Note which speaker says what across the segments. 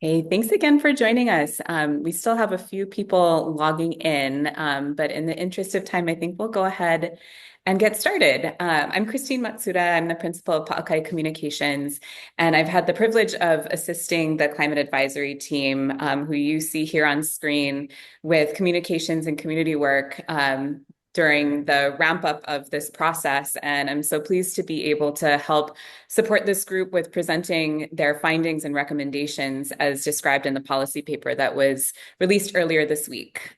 Speaker 1: Hey, thanks again for joining us. We still have a few people logging in, but in the interest of time, I think we'll go ahead and get started. I'm Christine Matsuda. I'm the principal of Paʻakai Communications, and I've had the privilege of assisting the climate advisory team, who you see here on screen, with communications and community work during the ramp up of this process. And I'm so pleased to be able to help support this group with presenting their findings and recommendations as described in the policy paper that was released earlier this week.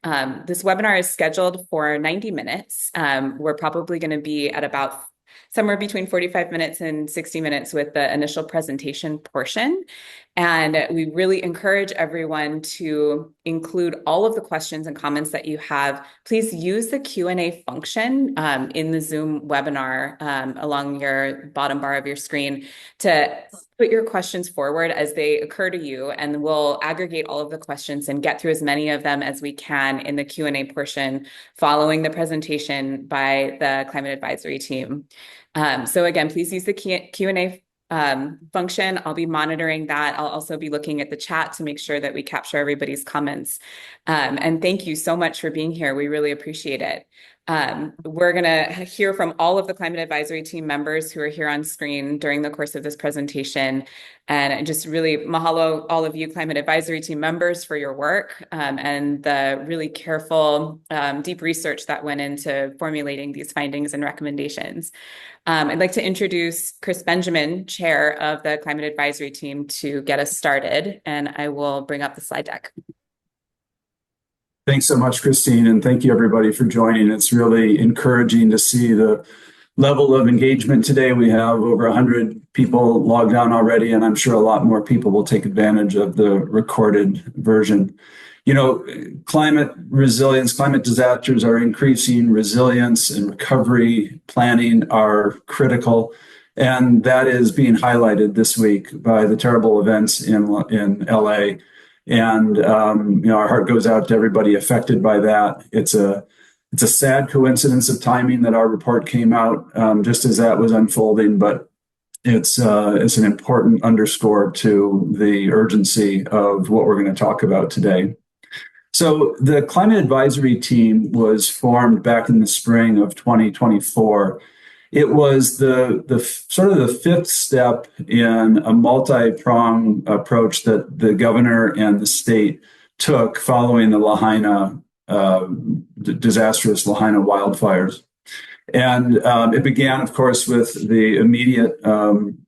Speaker 1: This webinar is scheduled for 90 minutes. We're probably going to be at about somewhere between 45 minutes and 60 minutes with the initial presentation portion. And we really encourage everyone to include all of the questions and comments that you have. Please use the Q&A function in the Zoom webinar along your bottom bar of your screen to put your questions forward as they occur to you, and we'll aggregate all of the questions and get through as many of them as we can in the Q&A portion following the presentation by the climate advisory team. So again, please use the Q&A function. I'll be monitoring that. I'll also be looking at the chat to make sure that we capture everybody's comments. And thank you so much for being here. We really appreciate it. We're going to hear from all of the climate advisory team members who are here on screen during the course of this presentation. And just really mahalo all of you climate advisory team members for your work and the really careful, deep research that went into formulating these findings and recommendations. I'd like to introduce Chris Benjamin, chair of the climate advisory team, to get us started. And I will bring up the slide deck.
Speaker 2: Thanks so much, Christine, and thank you everybody for joining. It's really encouraging to see the level of engagement today. We have over 100 people logged on already, and I'm sure a lot more people will take advantage of the recorded version. You know, climate resilience, climate disasters are increasing. Resilience and recovery planning are critical, and that is being highlighted this week by the terrible events in LA. And our heart goes out to everybody affected by that. It's a sad coincidence of timing that our report came out just as that was unfolding, but it's an important underscore to the urgency of what we're going to talk about today. So the climate advisory team was formed back in the spring of 2024. It was the sort of the fifth step in a multi-pronged approach that the governor and the state took following the Lahaina disastrous Lahaina wildfires. And it began, of course, with the immediate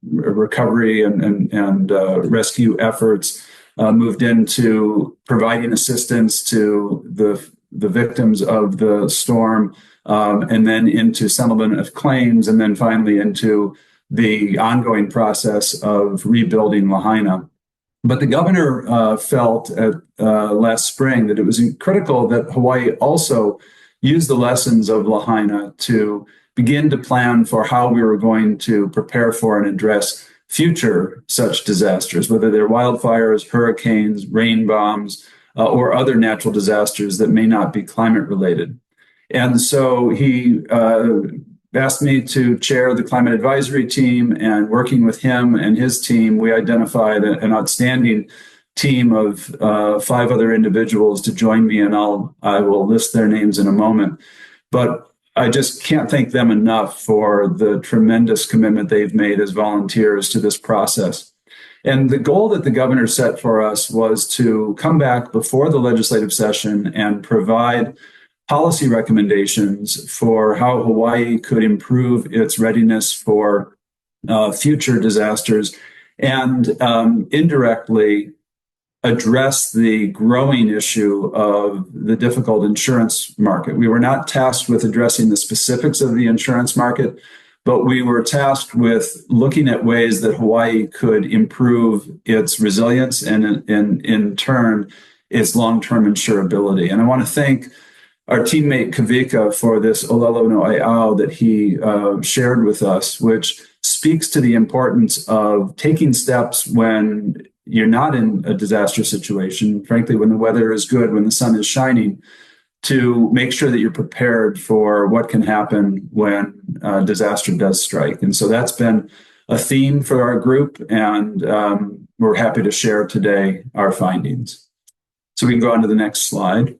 Speaker 2: recovery and rescue efforts, moved into providing assistance to the victims of the storm, and then into settlement of claims, and then finally into the ongoing process of rebuilding Lahaina. But the governor felt last spring that it was critical that Hawaii also use the lessons of Lahaina to begin to plan for how we were going to prepare for and address future such disasters, whether they're wildfires, hurricanes, rain bombs, or other natural disasters that may not be climate related. And so he asked me to chair the climate advisory team, and working with him and his team, we identified an outstanding team of 5 other individuals to join me, and I will list their names in a moment. But I just can't thank them enough for the tremendous commitment they've made as volunteers to this process. And the goal that the governor set for us was to come back before the legislative session and provide policy recommendations for how Hawaii could improve its readiness for future disasters and indirectly address the growing issue of the difficult insurance market. We were not tasked with addressing the specifics of the insurance market, but we were tasked with looking at ways that Hawaii could improve its resilience and in turn, its long-term insurability. And I want to thank our teammate Kavika for this Olelo no Aiao that he shared with us, which speaks to the importance of taking steps when you're not in a disaster situation, frankly, when the weather is good, when the sun is shining, to make sure that you're prepared for what can happen when disaster does strike. And so that's been a theme for our group, and we're happy to share today our findings. So we can go on to the next slide.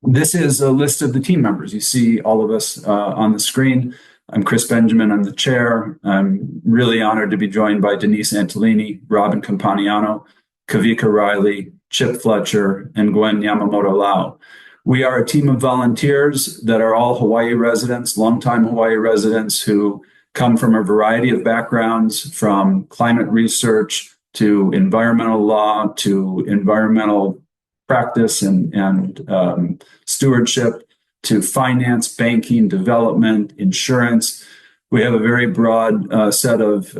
Speaker 2: This is a list of the team members. You see all of us on the screen. I'm Chris Benjamin. I'm the chair. I'm really honored to be joined by Denise Antolini, Robin Campaniano, Kavika Riley, Chip Fletcher, and Gwen Yamamoto Lau. We are a team of volunteers that are all Hawaii residents, longtime Hawaii residents who come from a variety of backgrounds, from climate research to environmental law to environmental practice and stewardship to finance, banking, development, insurance. We have a very broad set of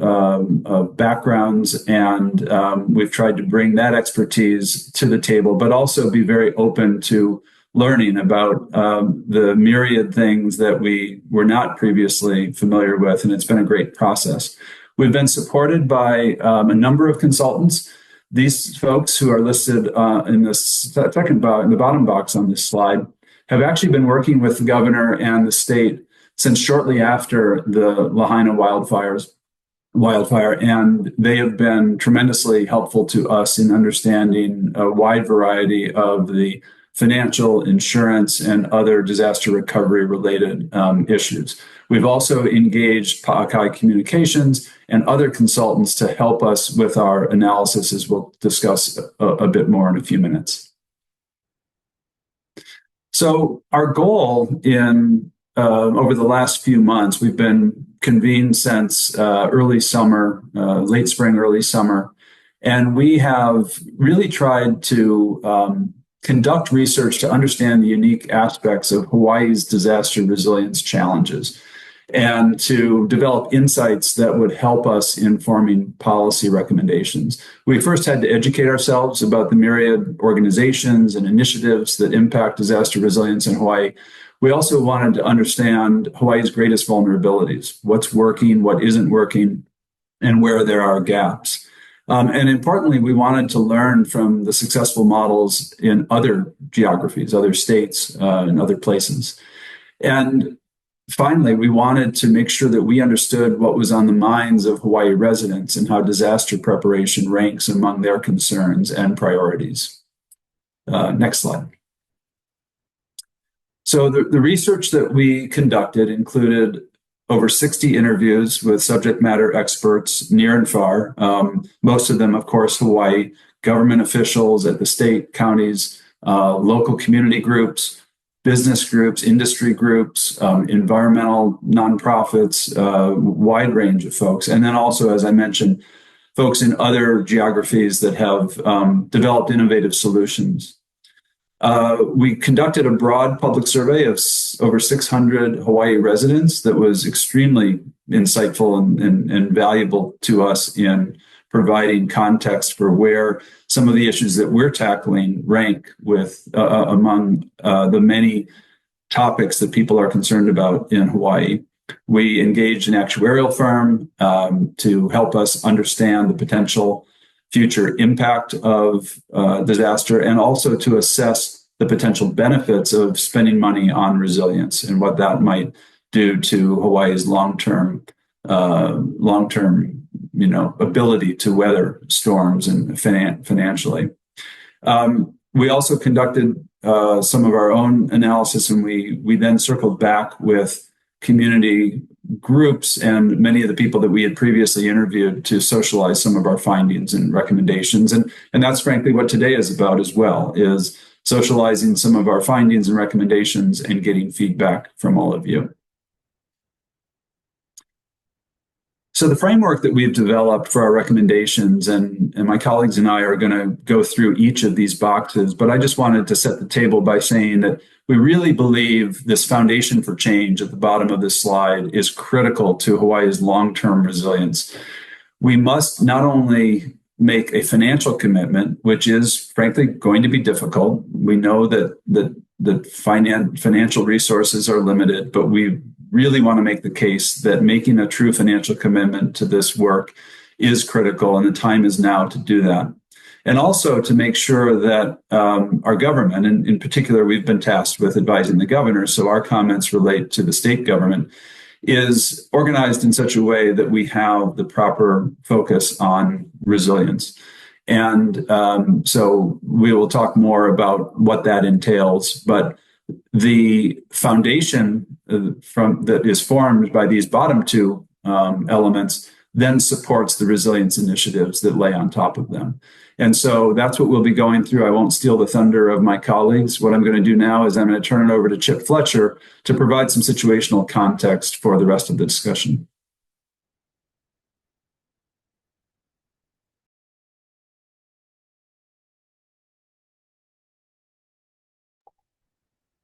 Speaker 2: backgrounds, and we've tried to bring that expertise to the table, but also be very open to learning about the myriad things that we were not previously familiar with, and it's been a great process. We've been supported by a number of consultants. These folks who are listed in the bottom box on this slide have actually been working with the governor and the state since shortly after the Lahaina wildfire, and they have been tremendously helpful to us in understanding a wide variety of the financial, insurance, and other disaster recovery related issues. We've also engaged Pa'akai Communications and other consultants to help us with our analysis, as we'll discuss a bit more in a few minutes. So our goal in over the last few months, we've been convened since early summer, late spring, early summer, and we have really tried to conduct research to understand the unique aspects of Hawaii's disaster resilience challenges and to develop insights that would help us in forming policy recommendations. We first had to educate ourselves about the myriad organizations and initiatives that impact disaster resilience in Hawaii. We also wanted to understand Hawaii's greatest vulnerabilities, what's working, what isn't working, and where there are gaps. And importantly, we wanted to learn from the successful models in other geographies, other states, and other places. And finally, we wanted to make sure that we understood what was on the minds of Hawaii residents and how disaster preparation ranks among their concerns and priorities. Next slide. So the research that we conducted included over 60 interviews with subject matter experts near and far, most of them, of course, Hawaii, government officials at the state, counties, local community groups, business groups, industry groups, environmental nonprofits, wide range of folks. And then also, as I mentioned, folks in other geographies that have developed innovative solutions. We conducted a broad public survey of over 600 Hawaii residents that was extremely insightful and valuable to us in providing context for where some of the issues that we're tackling rank with among the many topics that people are concerned about in Hawaii. We engaged an actuarial firm to help us understand the potential future impact of disaster, and also to assess the potential benefits of spending money on resilience and what that might do to Hawaii's long-term ability to weather storms and financially. We also conducted some of our own analysis, and we then circled back with community groups and many of the people that we had previously interviewed to socialize some of our findings and recommendations. And that's frankly what today is about as well, is socializing some of our findings and recommendations and getting feedback from all of you. So the framework that we've developed for our recommendations, and my colleagues and I are going to go through each of these boxes, but I just wanted to set the table by saying that we really believe this foundation for change at the bottom of this slide is critical to Hawaii's long-term resilience. We must not only make a financial commitment, which is frankly going to be difficult. We know that financial resources are limited, but we really want to make the case that making a true financial commitment to this work is critical, and the time is now to do that. And also to make sure that our government, and in particular, we've been tasked with advising the governor, so our comments relate to the state government, is organized in such a way that we have the proper focus on resilience. And so we will talk more about what that entails. But the foundation from that is formed by these bottom two elements then supports the resilience initiatives that lay on top of them. And so that's what we'll be going through. I won't steal the thunder of my colleagues. What I'm going to do now is I'm going to turn it over to Chip Fletcher to provide some situational context for the rest of the discussion.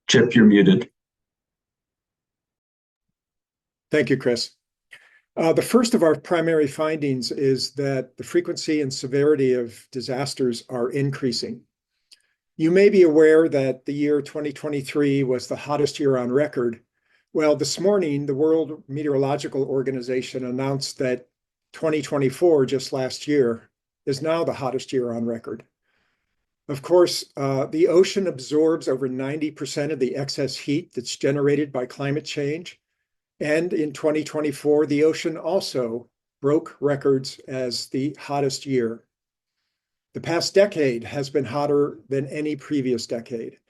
Speaker 2: Chip, you're muted.
Speaker 3: Thank you, Chris. The first of our primary findings is that the frequency and severity of disasters are increasing. You may be aware that the year 2023 was the hottest year on record. Well, this morning, the World Meteorological Organization announced that 2024, just last year, is now the hottest year on record. Of course, the ocean absorbs over 90% of the excess heat that's generated by climate change. And in 2024, the ocean also broke records as the hottest year. The past decade has been hotter than any previous decade.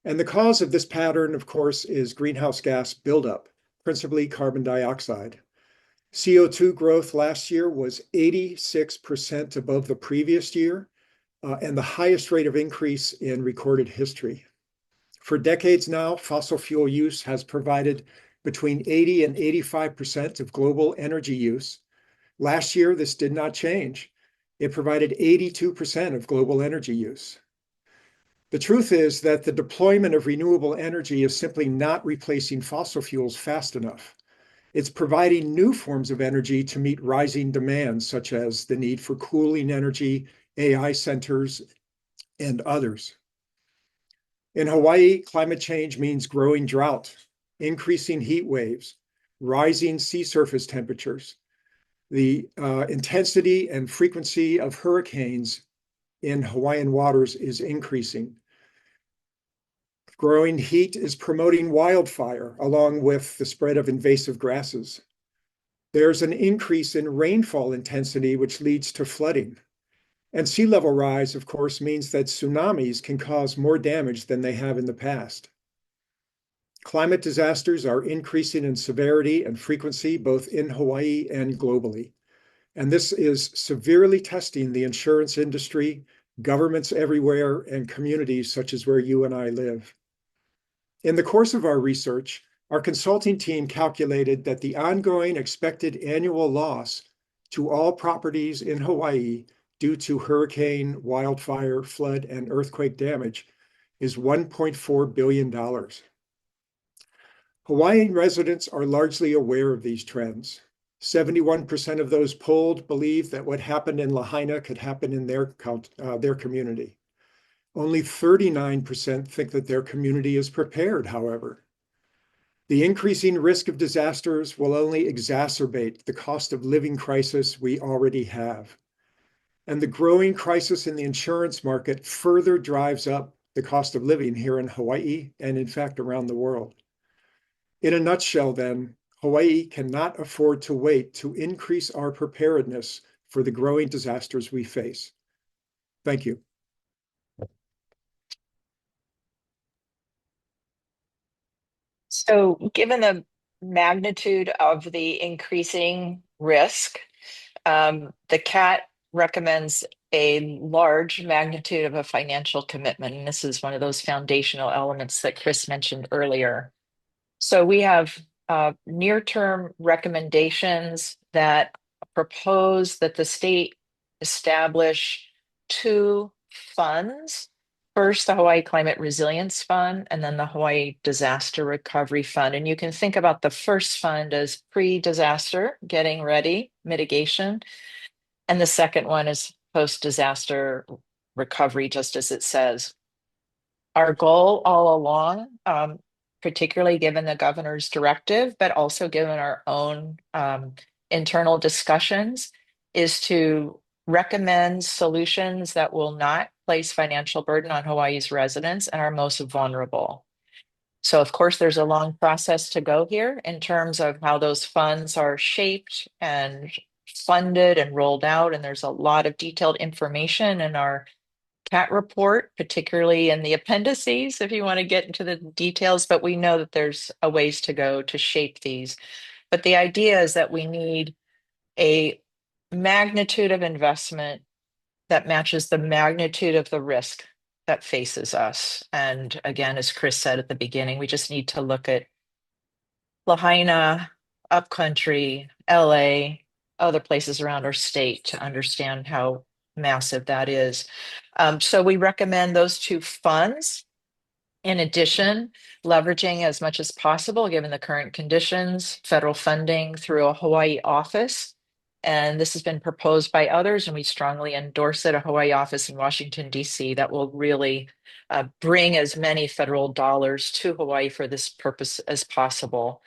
Speaker 3: And the cause of this pattern, of course, is greenhouse gas buildup, principally carbon dioxide. CO2 growth last year was 86% above the previous year, and the highest rate of increase in recorded history. For decades now, fossil fuel use has provided between 80 and 85% of global energy use. Last year, this did not change. It provided 82% of global energy use. The truth is that the deployment of renewable energy is simply not replacing fossil fuels fast enough. It's providing new forms of energy to meet rising demands, such as the need for cooling energy, AI centers, and others. In Hawaii, climate change means growing drought, increasing heat waves, rising sea surface temperatures. The intensity and frequency of hurricanes in Hawaiian waters is increasing. Growing heat is promoting wildfire, along with the spread of invasive grasses. There's an increase in rainfall intensity, which leads to flooding. And sea level rise, of course, means that tsunamis can cause more damage than they have in the past. Climate disasters are increasing in severity and frequency, both in Hawaii and globally. And this is severely testing the insurance industry, governments everywhere, and communities such as where you and I live. In the course of our research, our consulting team calculated that the ongoing expected annual loss to all properties in Hawaii due to hurricane, wildfire, flood, and earthquake damage is $1.4 billion. Hawaiian residents are largely aware of these trends. 71% of those polled believe that what happened in Lahaina could happen in their community. Only 39% think that their community is prepared, however. The increasing risk of disasters will only exacerbate the cost of living crisis we already have. And the growing crisis in the insurance market further drives up the cost of living here in Hawaii and, in fact, around the world. In a nutshell, then, Hawaii cannot afford to wait to increase our preparedness for the growing disasters we face. Thank you.
Speaker 4: So, given the magnitude of the increasing risk, the CAT recommends a large magnitude of a financial commitment. And this is one of those foundational elements that Chris mentioned earlier. So we have near-term recommendations that propose that the state establish two funds. First, the Hawaii Climate Resilience Fund, and then the Hawaii Disaster Recovery Fund. And you can think about the first fund as pre-disaster, getting ready, mitigation. And the second one is post-disaster recovery, just as it says. Our goal all along, particularly given the governor's directive, but also given our own internal discussions, is to recommend solutions that will not place financial burden on Hawaii's residents and our most vulnerable. So of course, there's a long process to go here in terms of how those funds are shaped and funded and rolled out. And there's a lot of detailed information in our CAT report, particularly in the appendices, if you want to get into the details, but we know that there's a ways to go to shape these. But the idea is that we need a magnitude of investment that matches the magnitude of the risk that faces us. And again, as Chris said at the beginning, we just need to look at Lahaina, upcountry, LA, other places around our state to understand how massive that is. So we recommend those two funds. In addition, leveraging as much as possible, given the current conditions, federal funding through a Hawaii office. And this has been proposed by others, and we strongly endorse it, a Hawaii office in Washington, D.C. that will really bring as many federal dollars to Hawaii for this purpose as possible.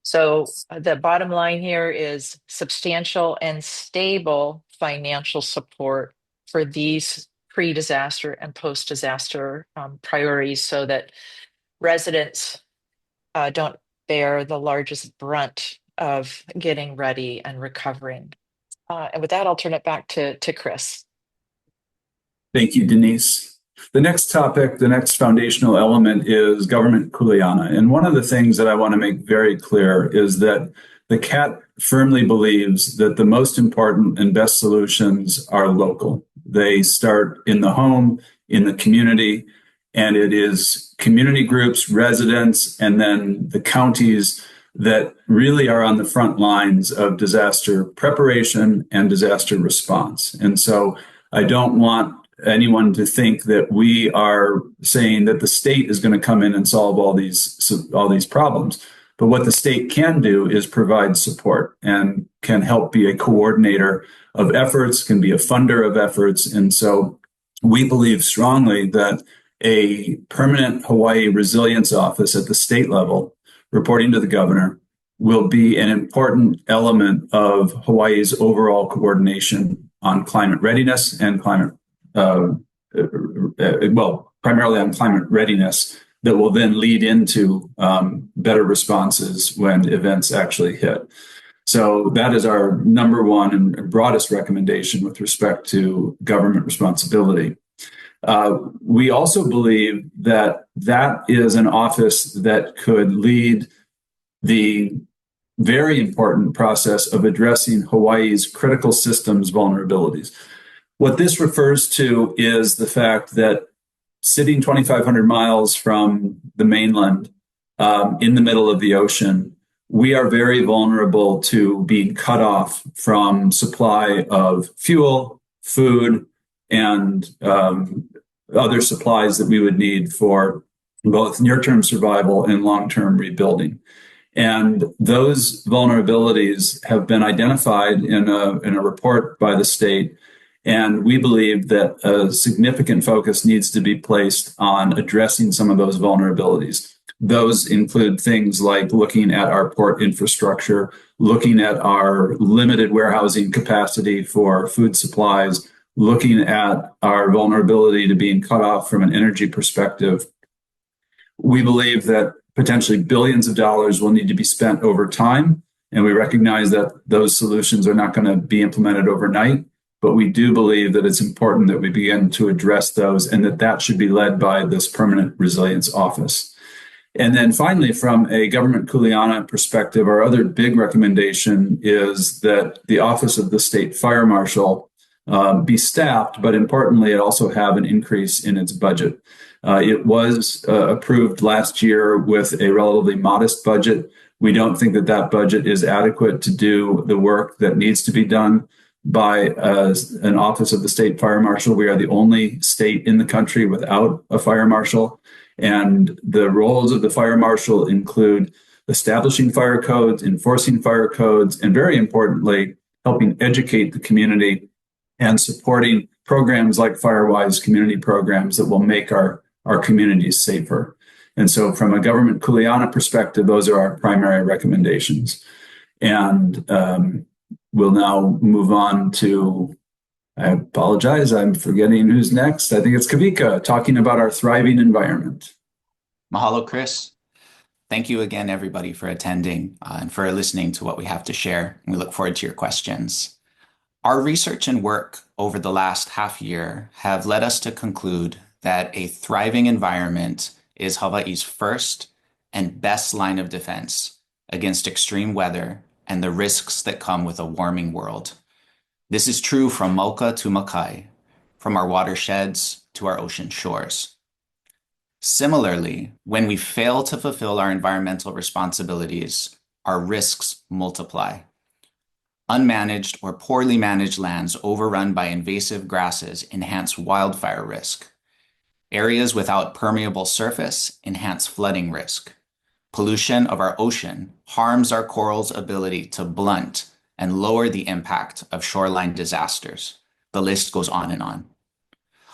Speaker 4: So the bottom line here is substantial and stable financial support for these pre-disaster and post-disaster priorities so that residents don't bear the largest brunt of getting ready and recovering. And with that, I'll turn it back to Chris.
Speaker 2: Thank you, Denise. The next topic, the next foundational element is government kuleana. And one of the things that I want to make very clear is that the CAT firmly believes that the most important and best solutions are local. They start in the home, in the community, and it is community groups, residents, and then the counties that really are on the front lines of disaster preparation and disaster response. And so I don't want anyone to think that we are saying that the state is going to come in and solve all these problems. But what the state can do is provide support and can help be a coordinator of efforts, can be a funder of efforts. And so we believe strongly that a permanent Hawaii resilience office at the state level, reporting to the governor, will be an important element of Hawaii's overall coordination on climate readiness and primarily on climate readiness that will then lead into better responses when events actually hit. So that is our number one and broadest recommendation with respect to government responsibility. We also believe that that is an office that could lead the very important process of addressing Hawaii's critical systems vulnerabilities. What this refers to is the fact that sitting 2,500 miles from the mainland in the middle of the ocean, we are very vulnerable to being cut off from supply of fuel, food, and other supplies that we would need for both near-term survival and long-term rebuilding. And those vulnerabilities have been identified in a report by the state. And we believe that a significant focus needs to be placed on addressing some of those vulnerabilities. Those include things like looking at our port infrastructure, looking at our limited warehousing capacity for food supplies, looking at our vulnerability to being cut off from an energy perspective. We believe that potentially billions of dollars will need to be spent over time, and we recognize that those solutions are not going to be implemented overnight. But we do believe that it's important that we begin to address those and that should be led by this permanent resilience office. And then finally, from a government kuleana perspective, our other big recommendation is that the Office of the State Fire Marshal be staffed, but importantly, it also have an increase in its budget. It was approved last year with a relatively modest budget. We don't think that budget is adequate to do the work that needs to be done by an Office of the State Fire Marshal. We are the only state in the country without a fire marshal. And the roles of the fire marshal include establishing fire codes, enforcing fire codes, and very importantly, helping educate the community and supporting programs like FireWise community programs that will make our communities safer. And so from a government kuleana perspective, those are our primary recommendations. And we'll now move on to, I apologize, I'm forgetting who's next. I think it's Kavika talking about our thriving environment.
Speaker 5: Mahalo, Chris. Thank you again, everybody, for attending and for listening to what we have to share. We look forward to your questions. Our research and work over the last half year have led us to conclude that a thriving environment is Hawaiʻi's first and best line of defense against extreme weather and the risks that come with a warming world. This is true from Mauka to Makai, from our watersheds to our ocean shores. Similarly, when we fail to fulfill our environmental responsibilities, our risks multiply. Unmanaged or poorly managed lands overrun by invasive grasses enhance wildfire risk. Areas without permeable surface enhance flooding risk. Pollution of our ocean harms our corals' ability to blunt and lower the impact of shoreline disasters. The list goes on and on.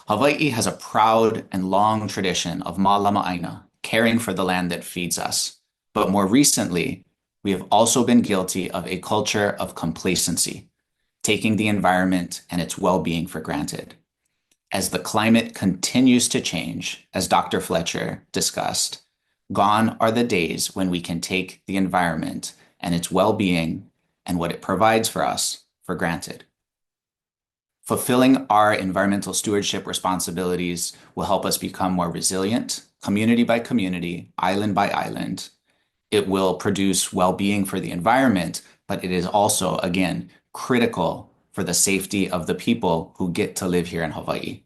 Speaker 5: Hawaiʻi has a proud and long tradition of mālama'aina, caring for the land that feeds us. But more recently, we have also been guilty of a culture of complacency, taking the environment and its well-being for granted. As the climate continues to change, as Dr. Fletcher discussed, gone are the days when we can take the environment and its well-being and what it provides for us for granted. Fulfilling our environmental stewardship responsibilities will help us become more resilient, community by community, island by island. It will produce well-being for the environment, but it is also, again, critical for the safety of the people who get to live here in Hawaiʻi.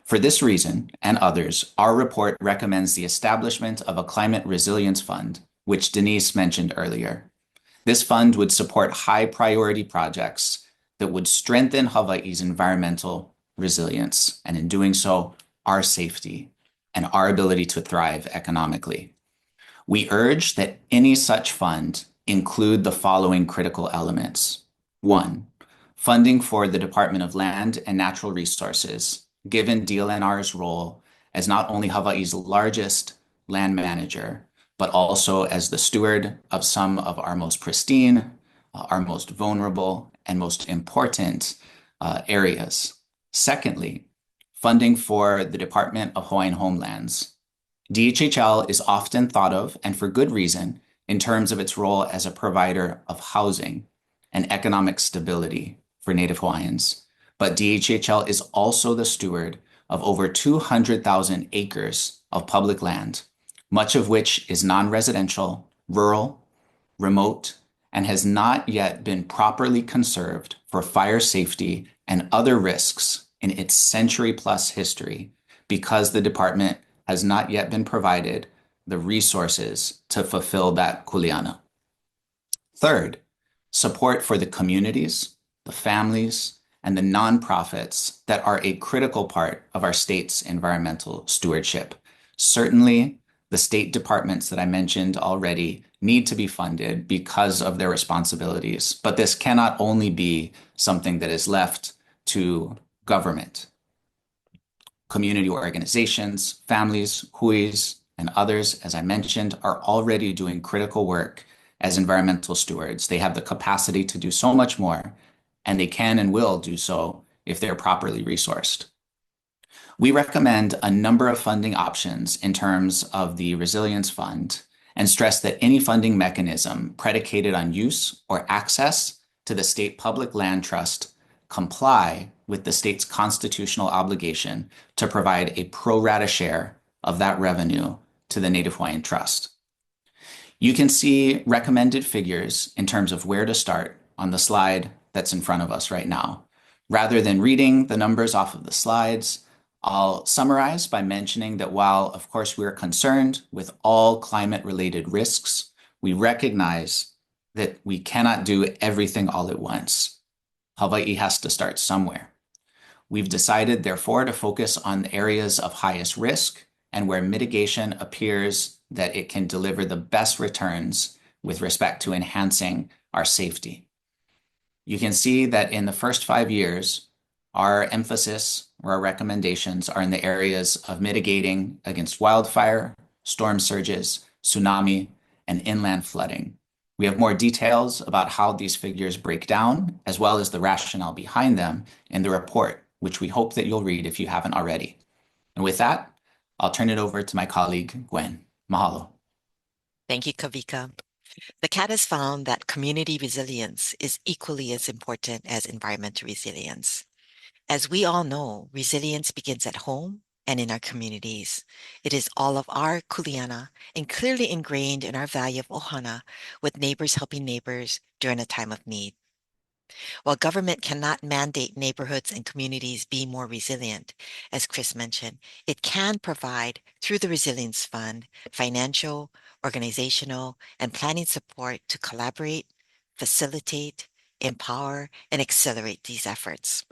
Speaker 5: For this reason, and others, our report recommends the establishment of a climate resilience fund, which Denise mentioned earlier. This fund would support high-priority projects that would strengthen Hawaiʻi's environmental resilience, and in doing so, our safety and our ability to thrive economically. We urge that any such fund include the following critical elements. 1, funding for the Department of Land and Natural Resources, given DLNR's role as not only Hawaiʻi's largest land manager, but also as the steward of some of our most pristine, our most vulnerable, and most important areas. Secondly, funding for the Department of Hawaiian Homelands. DHHL is often thought of, and for good reason, in terms of its role as a provider of housing and economic stability for Native Hawaiians. But DHHL is also the steward of over 200,000 acres of public land, much of which is non-residential, rural, remote, and has not yet been properly conserved for fire safety and other risks in its century-plus history because the department has not yet been provided the resources to fulfill that kuleana. Third, support for the communities, the families, and the nonprofits that are a critical part of our state's environmental stewardship. Certainly, the state departments that I mentioned already need to be funded because of their responsibilities, but this cannot only be something that is left to government. Community organizations, families, huis, and others, as I mentioned, are already doing critical work as environmental stewards. They have the capacity to do so much more, and they can and will do so if they're properly resourced. We recommend a number of funding options in terms of the Resilience Fund and stress that any funding mechanism predicated on use or access to the state public land trust comply with the state's constitutional obligation to provide a pro rata share of that revenue to the Native Hawaiian Trust. You can see recommended figures in terms of where to start on the slide that's in front of us right now. Rather than reading the numbers off of the slides, I'll summarize by mentioning that while, of course, we're concerned with all climate-related risks, we recognize that we cannot do everything all at once. Hawaiʻi has to start somewhere. We've decided, therefore, to focus on the areas of highest risk and where mitigation appears that it can deliver the best returns with respect to enhancing our safety. You can see that in the first 5 years, our emphasis or our recommendations are in the areas of mitigating against wildfire, storm surges, tsunami, and inland flooding. We have more details about how these figures break down, as well as the rationale behind them in the report, which we hope that you'll read if you haven't already. And with that, I'll turn it over to my colleague, Gwen. Mahalo.
Speaker 6: Thank you, Kavika. The CAT has found that community resilience is equally as important as environmental resilience. As we all know, resilience begins at home and in our communities. It is all of our kuleana and clearly ingrained in our value of ohana, with neighbors helping neighbors during a time of need. While government cannot mandate neighborhoods and communities be more resilient, as Chris mentioned, it can provide, through the Resilience Fund, financial, organizational, and planning support to collaborate, facilitate, empower, and accelerate these efforts.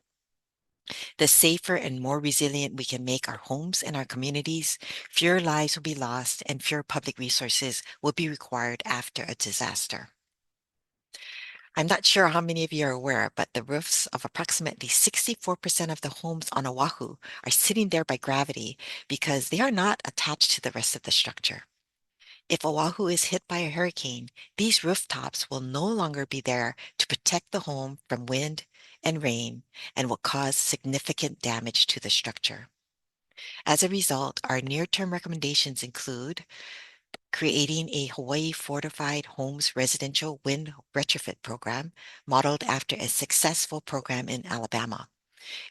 Speaker 6: The safer and more resilient we can make our homes and our communities, fewer lives will be lost and fewer public resources will be required after a disaster. I'm not sure how many of you are aware, but the roofs of approximately 64% of the homes on Oahu are sitting there by gravity because they are not attached to the rest of the structure. If Oahu is hit by a hurricane, these rooftops will no longer be there to protect the home from wind and rain and will cause significant damage to the structure. As a result, our near-term recommendations include creating a Hawaii Fortified Homes residential wind retrofit program modeled after a successful program in Alabama.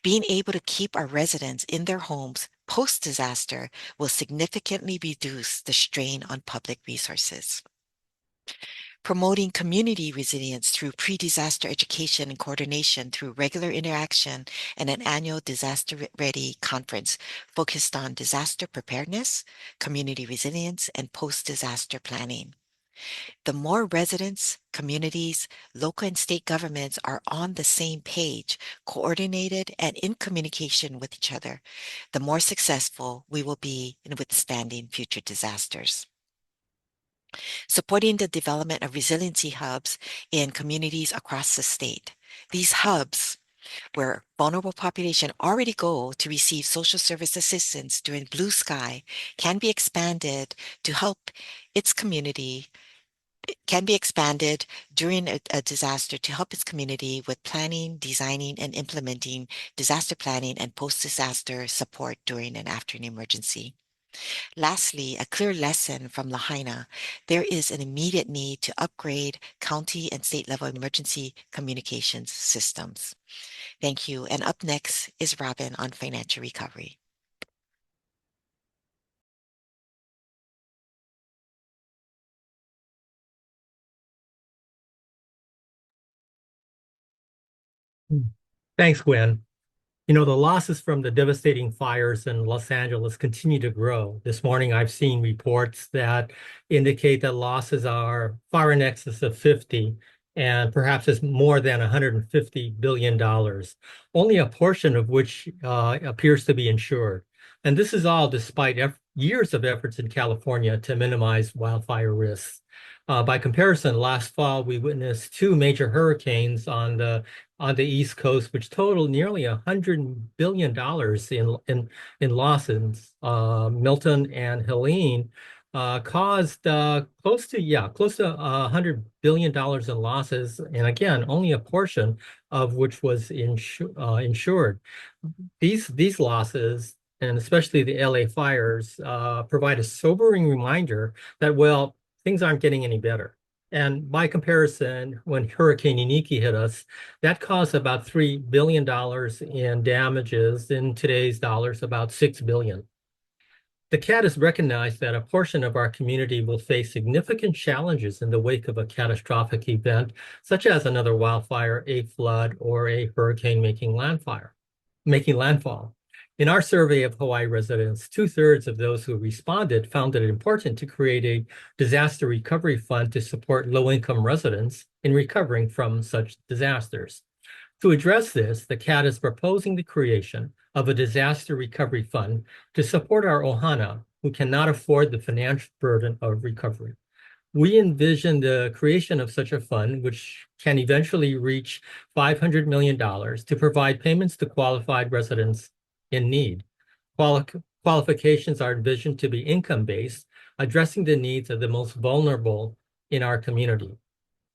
Speaker 6: Being able to keep our residents in their homes post-disaster will significantly reduce the strain on public resources. Promoting community resilience through pre-disaster education and coordination through regular interaction and an annual disaster ready conference focused on disaster preparedness, community resilience, and post-disaster planning. The more residents, communities, local and state governments are on the same page, coordinated and in communication with each other, the more successful we will be in withstanding future disasters. Supporting the development of resiliency hubs in communities across the state. These hubs, where vulnerable population already go to receive social service assistance during blue sky, can be expanded to help its community can be expanded during a disaster to help its community with planning, designing, and implementing disaster planning and post-disaster support during and after an emergency. Lastly, a clear lesson from Lahaina, there is an immediate need to upgrade county and state level emergency communications systems. Thank you. And up next is Robin on financial recovery.
Speaker 7: Thanks, Gwen. You know, the losses from the devastating fires in Los Angeles continue to grow. This morning, I've seen reports that indicate that losses are far in excess of 50 and perhaps it's more than $150 billion, only a portion of which appears to be insured. And this is all despite years of efforts in California to minimize wildfire risks. By comparison, last fall, we witnessed two major hurricanes on the East Coast, which totaled nearly $100 billion in losses. Milton and Helene caused close to $100 billion in losses, and again, only a portion of which was insured. These losses, and especially the LA fires, provide a sobering reminder that, well, things aren't getting any better. And by comparison, when Hurricane Iniki hit us, that caused about $3 billion in damages. In today's dollars, about $6 billion. The CAT has recognized that a portion of our community will face significant challenges in the wake of a catastrophic event, such as another wildfire, a flood, or a hurricane making landfall. In our survey of Hawaii residents, 2/3 of those who responded found it important to create a disaster recovery fund to support low-income residents in recovering from such disasters. To address this, the CAT is proposing the creation of a disaster recovery fund to support our ohana who cannot afford the financial burden of recovery. We envision the creation of such a fund, which can eventually reach $500 million to provide payments to qualified residents in need. Qualifications are envisioned to be income-based, addressing the needs of the most vulnerable in our community.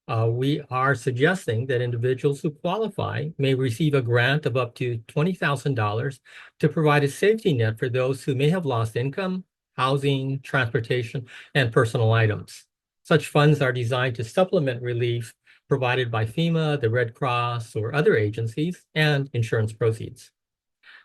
Speaker 7: We are suggesting that individuals who qualify may receive a grant of up to $20,000 to provide a safety net for those who may have lost income, housing, transportation, and personal items. Such funds are designed to supplement relief provided by FEMA, the Red Cross, or other agencies, and insurance proceeds.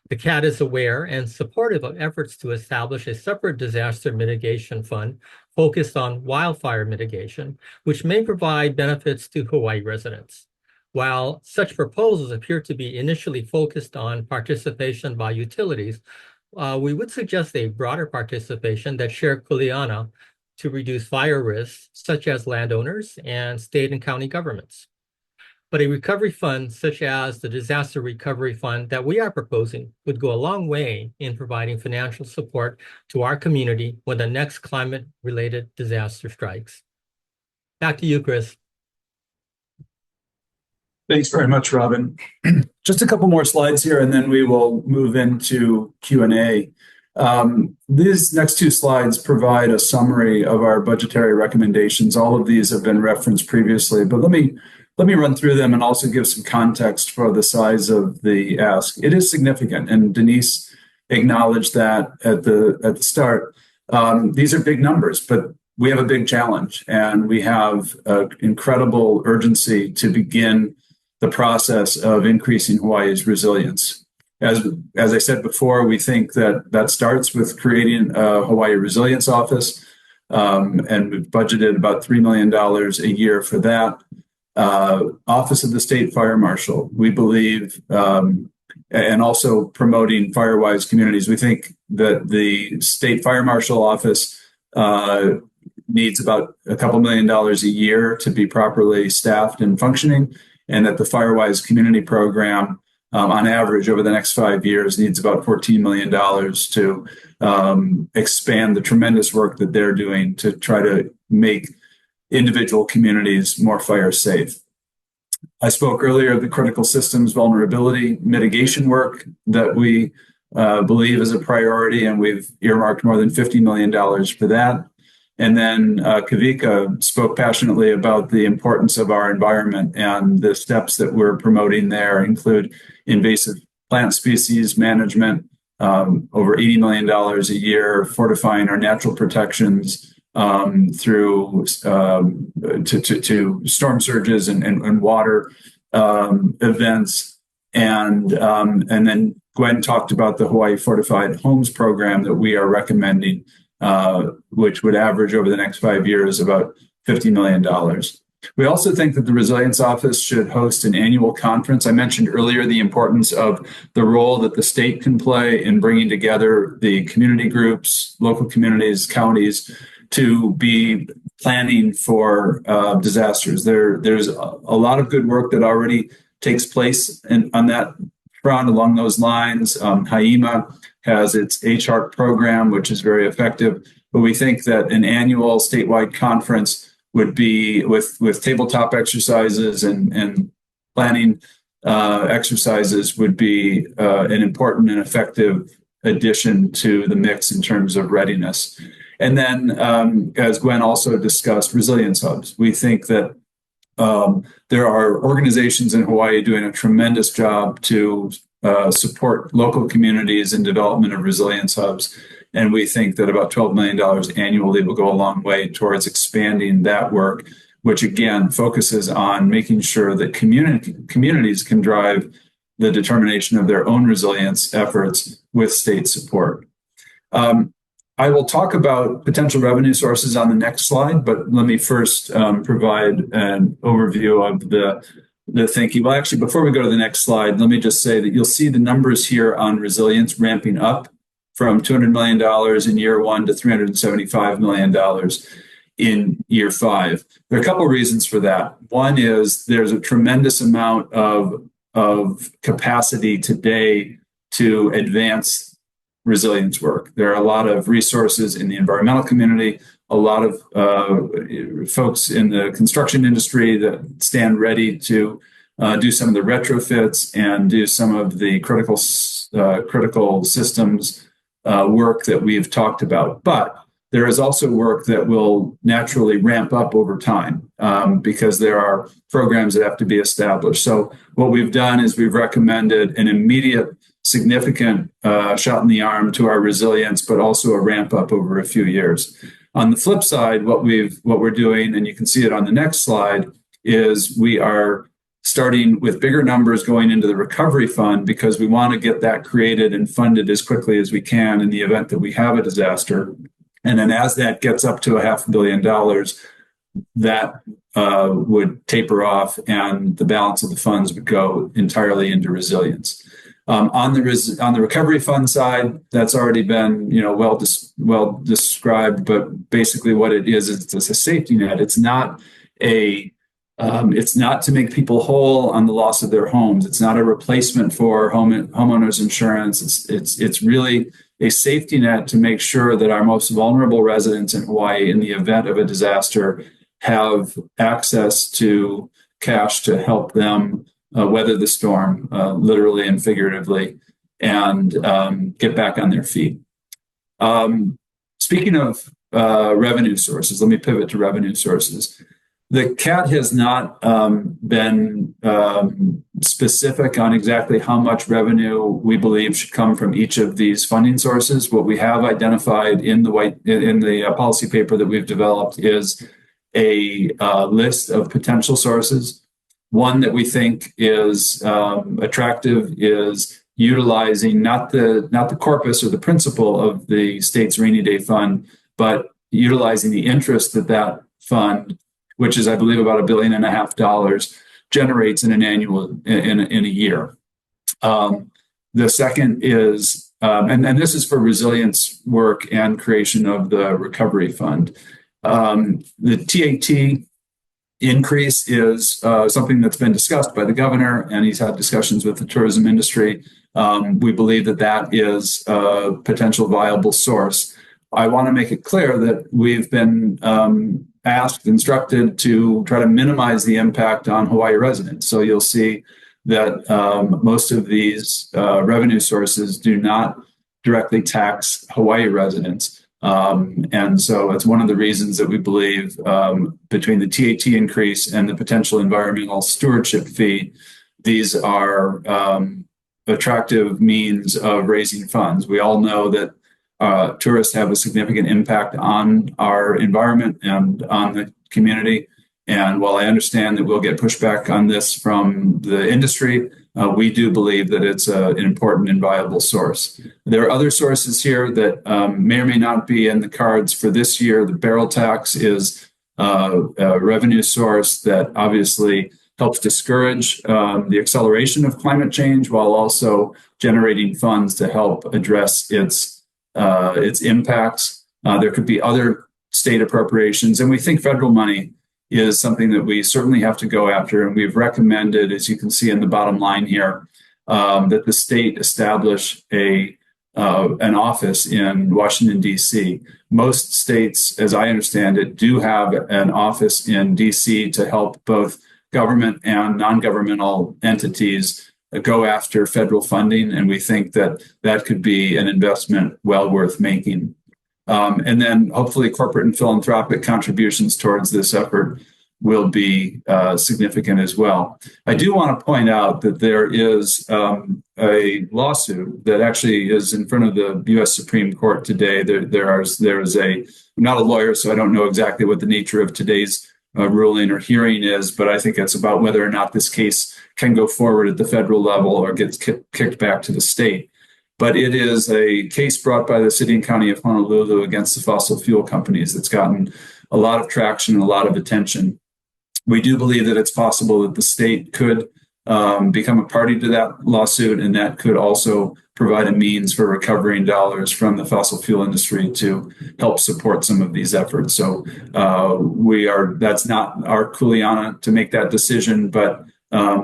Speaker 7: The CAT is aware and supportive of efforts to establish a separate disaster mitigation fund focused on wildfire mitigation, which may provide benefits to Hawaii residents. While such proposals appear to be initially focused on participation by utilities, we would suggest a broader participation that share kuleana to reduce fire risks, such as landowners and state and county governments. But a recovery fund, such as the Disaster Recovery Fund that we are proposing, would go a long way in providing financial support to our community when the next climate-related disaster strikes. Back to you, Chris.
Speaker 2: Thanks very much, Robin. Just a couple more slides here, and then we will move into Q&A. These next two slides provide a summary of our budgetary recommendations. All of these have been referenced previously, but let me run through them and also give some context for the size of the ask. It is significant, and Denise acknowledged that at the start. These are big numbers, but we have a big challenge, and we have incredible urgency to begin the process of increasing Hawaii's resilience. As I said before, we think that starts with creating a Hawaii Resilience Office, and we've budgeted about $3 million a year for that. Office of the State Fire Marshal, we believe, and also promoting fire-wise communities. We think that the State Fire Marshal Office needs about a couple $1 million a year to be properly staffed and functioning, and that the Firewise Community Program, on average, over the next 5 years, needs about $14 million to expand the tremendous work that they're doing to try to make individual communities more fire safe. I spoke earlier of the critical systems vulnerability mitigation work that we believe is a priority, and we've earmarked more than $50 million for that. And then Kavika spoke passionately about the importance of our environment, and the steps that we're promoting there include invasive plant species management, over $80 million a year, fortifying our natural protections through to storm surges and water events. And then Gwen talked about the Hawaii Fortified Homes program that we are recommending, which would average over the next 5 years about $50 million. We also think that the Resilience Office should host an annual conference. I mentioned earlier the importance of the role that the state can play in bringing together the community groups, local communities, counties, to be planning for disasters. There's a lot of good work that already takes place on that front along those lines. HAIMA has its HARP program, which is very effective. But we think that an annual statewide conference would be with tabletop exercises and planning exercises would be an important and effective addition to the mix in terms of readiness. And then, as Gwen also discussed, resilience hubs. We think that there are organizations in Hawaii doing a tremendous job to support local communities in development of resilience hubs. And we think that about $12 million annually will go a long way towards expanding that work, which again focuses on making sure that communities can drive the determination of their own resilience efforts with state support. I will talk about potential revenue sources on the next slide, but let me first provide an overview of the thinking. Well, actually, before we go to the next slide, let me just say that you'll see the numbers here on resilience ramping up from $200 million in year one to $375 million in year 5. There are a couple of reasons for that. One is there's a tremendous amount of capacity today to advance resilience work. There are a lot of resources in the environmental community, a lot of folks in the construction industry that stand ready to do some of the retrofits and do some of the critical systems work that we've talked about. But there is also work that will naturally ramp up over time because there are programs that have to be established. So what we've done is we've recommended an immediate significant shot in the arm to our resilience, but also a ramp up over a few years. On the flip side, what we're doing, and you can see it on the next slide, is we are starting with bigger numbers going into the recovery fund because we want to get that created and funded as quickly as we can in the event that we have a disaster. And then as that gets up to $500 million, that would taper off and the balance of the funds would go entirely into resilience. On the recovery fund side, that's already been well described, but basically what it is it's a safety net. It's not to make people whole on the loss of their homes. It's not a replacement for homeowners insurance. It's really a safety net to make sure that our most vulnerable residents in Hawaii, in the event of a disaster, have access to cash to help them weather the storm, literally and figuratively, and get back on their feet. Speaking of revenue sources, let me pivot to revenue sources. The CAT has not been specific on exactly how much revenue we believe should come from each of these funding sources. What we have identified in the policy paper that we've developed is a list of potential sources. One that we think is attractive is utilizing not the corpus or the principle of the state's rainy day fund, but utilizing the interest that fund, which is, I believe, about $1.5 billion, generates in a year. The second is, and this is for resilience work and creation of the recovery fund. The TAT increase is something that's been discussed by the governor, and he's had discussions with the tourism industry. We believe that is a potential viable source. I want to make it clear that we've been instructed to try to minimize the impact on Hawaii residents. So you'll see that most of these revenue sources do not directly tax Hawaii residents. And so it's one of the reasons that we believe between the TAT increase and the potential environmental stewardship fee, these are attractive means of raising funds. We all know that tourists have a significant impact on our environment and on the community. And while I understand that we'll get pushback on this from the industry, we do believe that it's an important and viable source. There are other sources here that may or may not be in the cards for this year. The barrel tax is a revenue source that obviously helps discourage the acceleration of climate change while also generating funds to help address its impacts. There could be other state appropriations, and we think federal money is something that we certainly have to go after. And we've recommended, as you can see in the bottom line here, that the state establish an office in Washington, D.C. Most states, as I understand it, do have an office in D.C. to help both government and non-governmental entities go after federal funding. And we think that could be an investment well worth making. And then hopefully corporate and philanthropic contributions towards this effort will be significant as well. I do want to point out that there is a lawsuit that actually is in front of the U.S. Supreme Court today. There is I'm not a lawyer, so I don't know exactly what the nature of today's ruling or hearing is, but I think it's about whether or not this case can go forward at the federal level or gets kicked back to the state. But it is a case brought by the city and county of Honolulu against the fossil fuel companies that's gotten a lot of traction and a lot of attention. We do believe that it's possible that the state could become a party to that lawsuit, and that could also provide a means for recovering dollars from the fossil fuel industry to help support some of these efforts. So that's not our kuleana to make that decision, but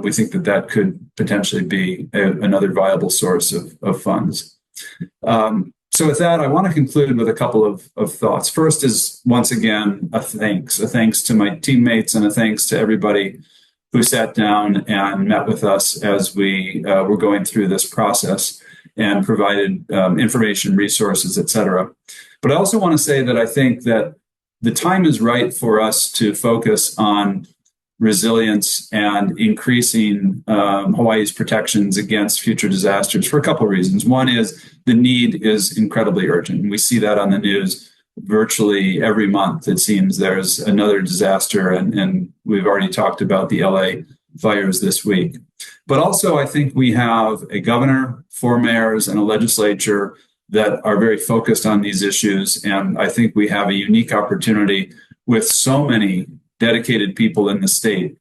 Speaker 2: we think that could potentially be another viable source of funds. So with that, I want to conclude with a couple of thoughts. First is, once again, a thanks to my teammates and a thanks to everybody who sat down and met with us as we were going through this process and provided information, resources, et cetera. But I also want to say that I think that the time is right for us to focus on resilience and increasing Hawaii's protections against future disasters for a couple of reasons. One is the need is incredibly urgent. We see that on the news virtually every month, it seems there's another disaster. And we've already talked about the LA fires this week. But also, I think we have a governor, four mayors, and a legislature that are very focused on these issues. And I think we have a unique opportunity with so many dedicated people in the state,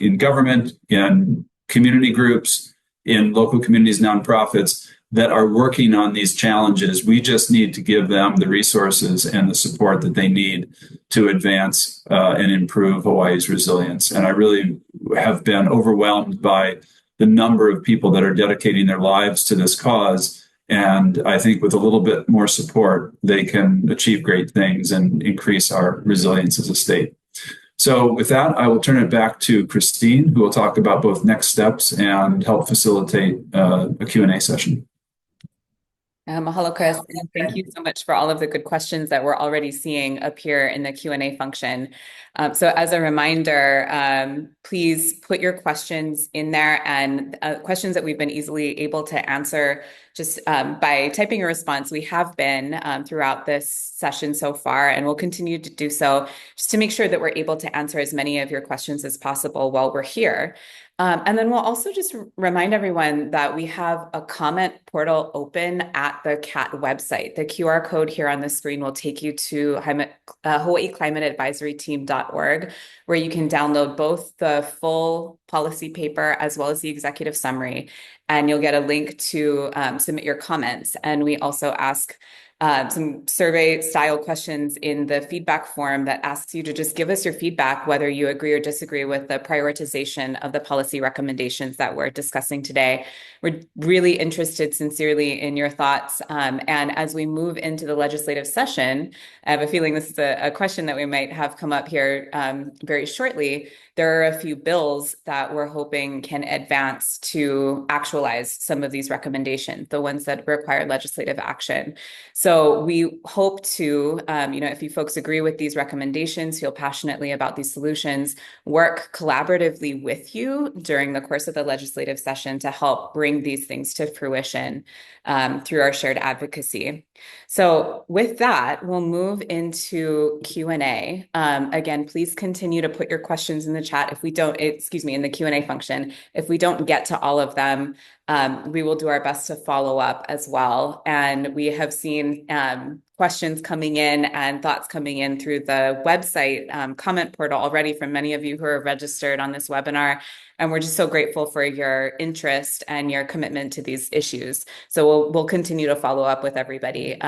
Speaker 2: in government, in community groups, in local communities, nonprofits that are working on these challenges. We just need to give them the resources and the support that they need to advance and improve Hawaii's resilience. And I really have been overwhelmed by the number of people that are dedicating their lives to this cause. And I think with a little bit more support, they can achieve great things and increase our resilience as a state. So with that, I will turn it back to Christine, who will talk about both next steps and help facilitate a Q&A session.
Speaker 1: Mahalo, Chris, and thank you so much for all of the good questions that we're already seeing appear in the Q&A function. So as a reminder, please put your questions in there, and questions that we've been easily able to answer just by typing a response. We have been throughout this session so far, and we'll continue to do so just to make sure that we're able to answer as many of your questions as possible while we're here. And then we'll also just remind everyone that we have a comment portal open at the CAT website. The QR code here on the screen will take you to hawaiiclimateadvisoryteam.org, where you can download both the full policy paper as well as the executive summary. And you'll get a link to submit your comments. And we also ask some survey style questions in the feedback form that asks you to just give us your feedback, whether you agree or disagree with the prioritization of the policy recommendations that we're discussing today. We're really interested sincerely in your thoughts. And as we move into the legislative session, I have a feeling this is a question that we might have come up here very shortly. There are a few bills that we're hoping can advance to actualize some of these recommendations, the ones that require legislative action. So we hope to, if you folks agree with these recommendations, feel passionately about these solutions, work collaboratively with you during the course of the legislative session to help bring these things to fruition through our shared advocacy. So with that, we'll move into Q&A. Again, please continue to put your questions in the chat. If we don't, in the Q&A function. If we don't get to all of them, we will do our best to follow up as well. And we have seen questions coming in and thoughts coming in through the website comment portal already from many of you who are registered on this webinar. And we're just so grateful for your interest and your commitment to these issues. So we'll continue to follow up with everybody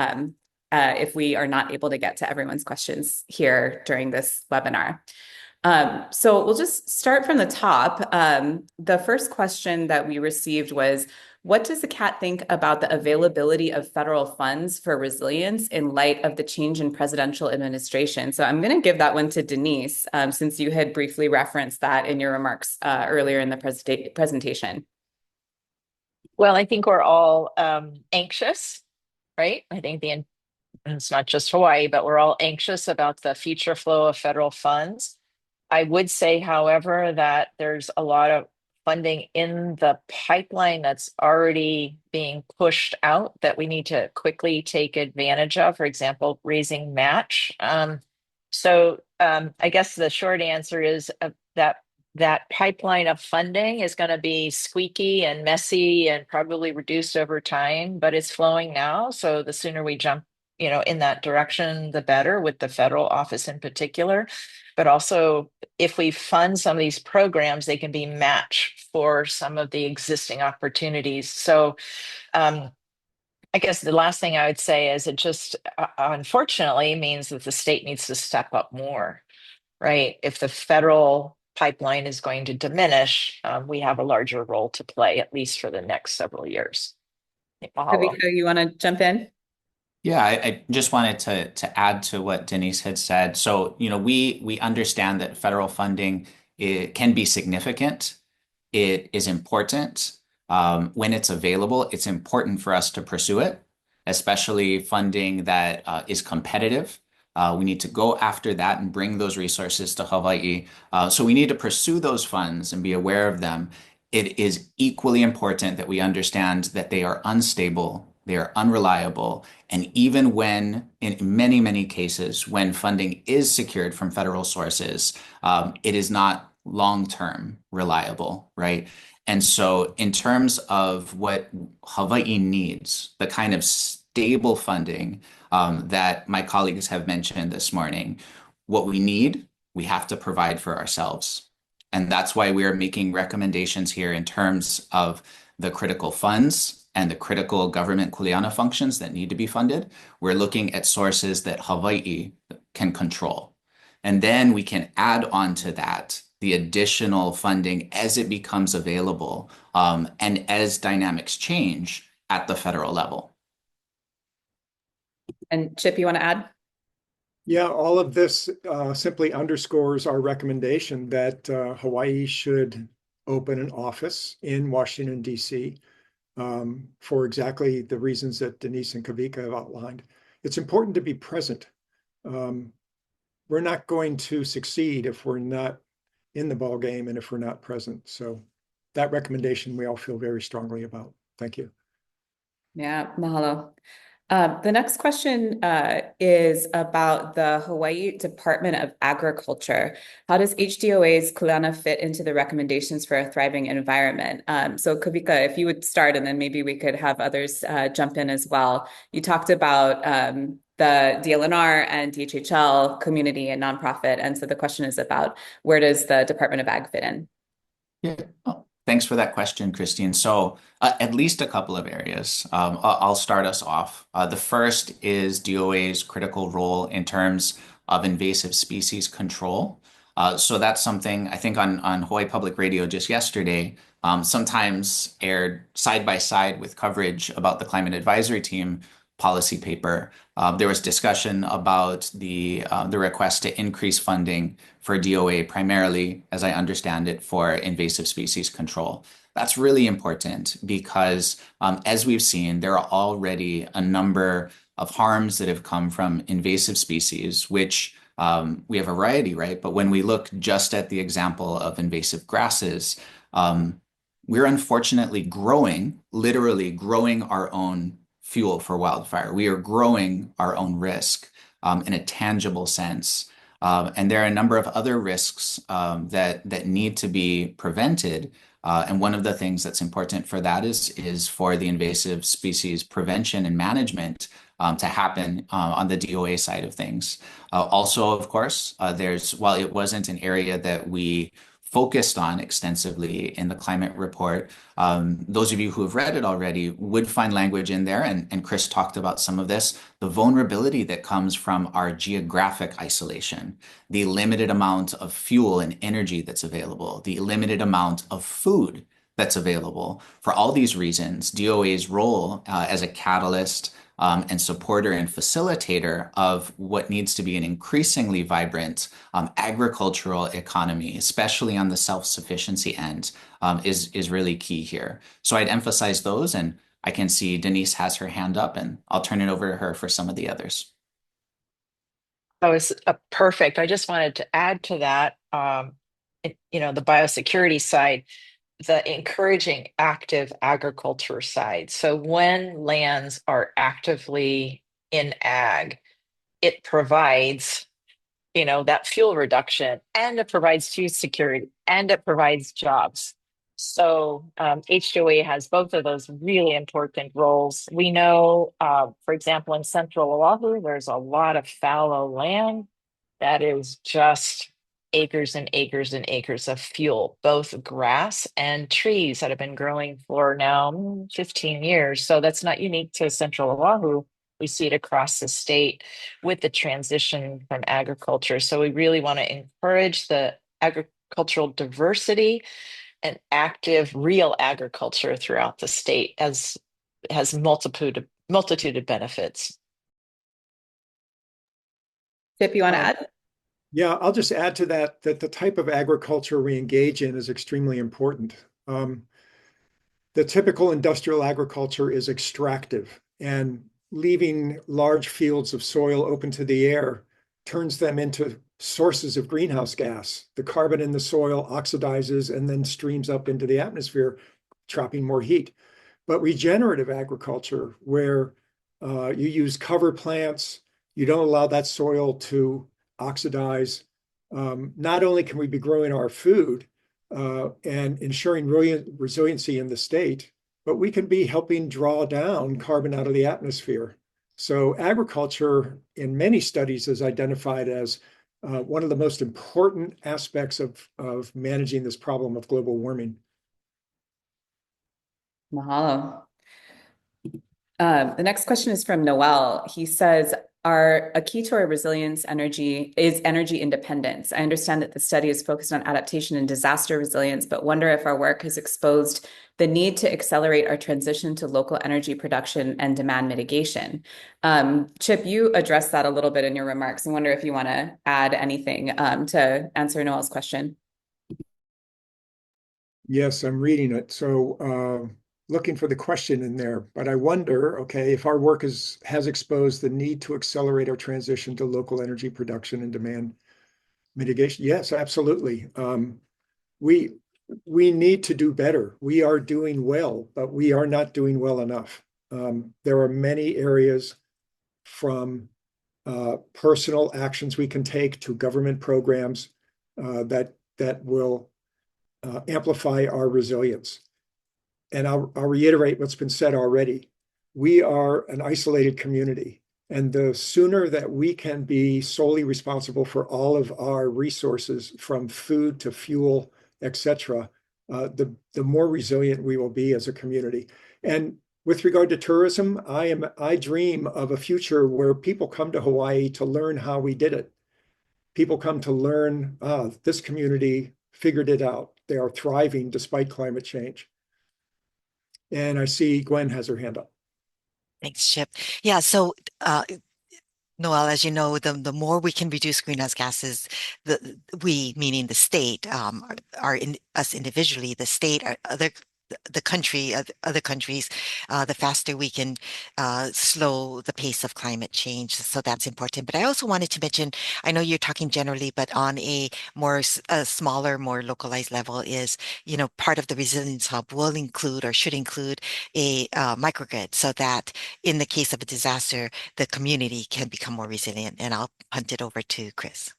Speaker 1: if we are not able to get to everyone's questions here during this webinar. So we'll just start from the top. The first question that we received was, what does the CAT think about the availability of federal funds for resilience in light of the change in presidential administration? So I'm going to give that one to Denise, since you had briefly referenced that in your remarks earlier in the presentation.
Speaker 4: Well, I think we're all anxious, right? I think it's not just Hawaii, but we're all anxious about the future flow of federal funds. I would say, however, that there's a lot of funding in the pipeline that's already being pushed out that we need to quickly take advantage of. For example, raising match. So I guess the short answer is that pipeline of funding is going to be squeaky and messy and probably reduced over time, but it's flowing now. So the sooner we jump, in that direction, the better, with the federal office in particular. But also, if we fund some of these programs, they can be matched for some of the existing opportunities. So I guess the last thing I would say is it just unfortunately means that the state needs to step up more, right? If the federal pipeline is going to diminish, we have a larger role to play, at least for the next several years.
Speaker 1: Kavika, you want to jump in?
Speaker 5: Yeah, I just wanted to add to what Denise had said. So, we understand that federal funding, it can be significant. It is important. When it's available, it's important for us to pursue it, especially funding that is competitive. We need to go after that and bring those resources to Hawaii. So we need to pursue those funds and be aware of them. It is equally important that we understand that they are unstable, they are unreliable. And even when, in many, many cases, when funding is secured from federal sources, it is not long-term reliable, right? And so in terms of what Hawaii needs, the kind of stable funding that my colleagues have mentioned this morning, what we need, we have to provide for ourselves. And that's why we are making recommendations here in terms of the critical funds and the critical government kuleana functions that need to be funded. We're looking at sources that Hawaii can control. And then we can add on to that the additional funding as it becomes available and as dynamics change at the federal level.
Speaker 1: And Chip, you want to add?
Speaker 3: Yeah, all of this simply underscores our recommendation that Hawaii should open an office in Washington, D.C. For exactly the reasons that Denise and Kavika have outlined. It's important to be present. We're not going to succeed if we're not in the ballgame and if we're not present. So that recommendation we all feel very strongly about. Thank you.
Speaker 1: Yeah, mahalo. The next question is about the Hawaii Department of Agriculture. How does HDOA's kuleana fit into the recommendations for a thriving environment? So Kavika, if you would start, and then maybe we could have others jump in as well. You talked about the DLNR and DHHL community and nonprofit. And so the question is about where does the Department of Ag fit in?
Speaker 5: Yeah. Oh, thanks for that question, Christine. So at least a couple of areas. I'll start us off. The first is DOA's critical role in terms of invasive species control. So that's something I think on Hawaii Public Radio just yesterday, sometimes aired side by side with coverage about the Climate Advisory Team policy paper. There was discussion about the request to increase funding for DOA, primarily, as I understand it, for invasive species control. That's really important because, as we've seen, there are already a number of harms that have come from invasive species, which we have a variety, right? But when we look just at the example of invasive grasses, we're unfortunately literally growing our own fuel for wildfire. We are growing our own risk in a tangible sense. And there are a number of other risks that need to be prevented. And one of the things that's important for that is for the invasive species prevention and management to happen on the DOA side of things. Also, of course, while it wasn't an area that we focused on extensively in the climate report. Those of you who have read it already would find language in there, and Chris talked about some of this, the vulnerability that comes from our geographic isolation, the limited amount of fuel and energy that's available, the limited amount of food that's available. For all these reasons, DOA's role as a catalyst and supporter and facilitator of what needs to be an increasingly vibrant agricultural economy, especially on the self-sufficiency end, is really key here. So I'd emphasize those, and I can see Denise has her hand up, and I'll turn it over to her for some of the others.
Speaker 4: That was perfect. I just wanted to add to that, the biosecurity side, the encouraging active agriculture side. So when lands are actively in ag, it provides, that fuel reduction, and it provides food security, and it provides jobs. So HOA has both of those really important roles. We know, for example, in central Oahu, there's a lot of fallow land that is just acres and acres and acres of fuel, both grass and trees that have been growing for now 15 years. So that's not unique to central Oahu. We see it across the state with the transition from agriculture. So we really want to encourage the agricultural diversity and active real agriculture throughout the state, as it has multitude of benefits.
Speaker 1: Chip, you want to add?
Speaker 3: Yeah, I'll just add to that the type of agriculture we engage in is extremely important. The typical industrial agriculture is extractive, and leaving large fields of soil open to the air turns them into sources of greenhouse gas. The carbon in the soil oxidizes and then streams up into the atmosphere, trapping more heat. but regenerative agriculture, where you use cover plants, you don't allow that soil to oxidize. Not only can we be growing our food and ensuring resiliency in the state, but we can be helping draw down carbon out of the atmosphere. So agriculture in many studies is identified as one of the most important aspects of managing this problem of global warming.
Speaker 1: Mahalo. The next question is from Noel. He says, a key to our resilience is energy independence. I understand that the study is focused on adaptation and disaster resilience, but wonder if our work has exposed the need to accelerate our transition to local energy production and demand mitigation. Chip, you addressed that a little bit in your remarks. I wonder if you want to add anything to answer Noel's question.
Speaker 3: Yes, I'm reading it. So looking for the question in there, but I wonder, okay, if our work has exposed the need to accelerate our transition to local energy production and demand mitigation. Yes, absolutely. We need to do better. We are doing well, but we are not doing well enough. There are many areas, from personal actions we can take to government programs that will amplify our resilience. And I'll reiterate what's been said already. We are an isolated community, and the sooner that we can be solely responsible for all of our resources, from food to fuel, etc., the more resilient we will be as a community. And with regard to tourism, I dream of a future where people come to Hawaii to learn how we did it. People come to learn, this community figured it out. They are thriving despite climate change. And I see Gwen has her hand up.
Speaker 6: Thanks, Chip. Yeah, so Noel, as you know, the more we can reduce greenhouse gases, we, meaning the state, us individually, the state, the country, other countries, the faster we can slow the pace of climate change. So that's important. But I also wanted to mention, I know you're talking generally, but on a smaller, more localized level is, part of the Resilience Hub will include, or should include, a microgrid, so that in the case of a disaster, the community can become more resilient. And I'll punt it over to Chris.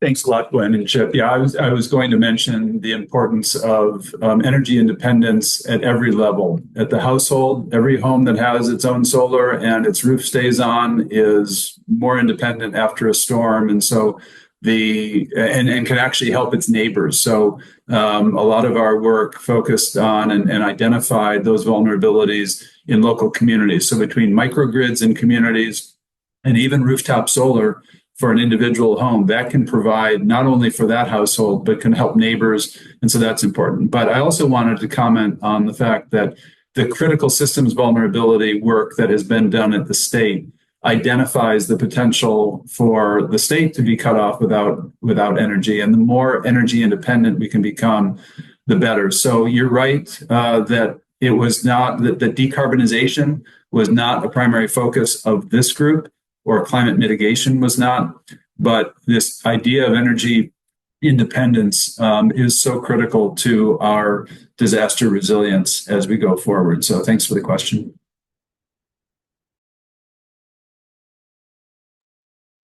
Speaker 2: Thanks a lot, Gwen and Chip. Yeah, I was going to mention the importance of energy independence at every level. At the household, every home that has its own solar and its roof stays on is more independent after a storm, and so and can actually help its neighbors. So a lot of our work focused on and identified those vulnerabilities in local communities. So between microgrids in communities and even rooftop solar for an individual home, that can provide not only for that household, but can help neighbors. And so that's important. But I also wanted to comment on the fact that the critical systems vulnerability work that has been done at the state identifies the potential for the state to be cut off without energy. And the more energy independent we can become, the better. So you're right that it was not, that decarbonization was not a primary focus of this group, or climate mitigation was not. But this idea of energy independence is so critical to our disaster resilience as we go forward. So thanks for the question.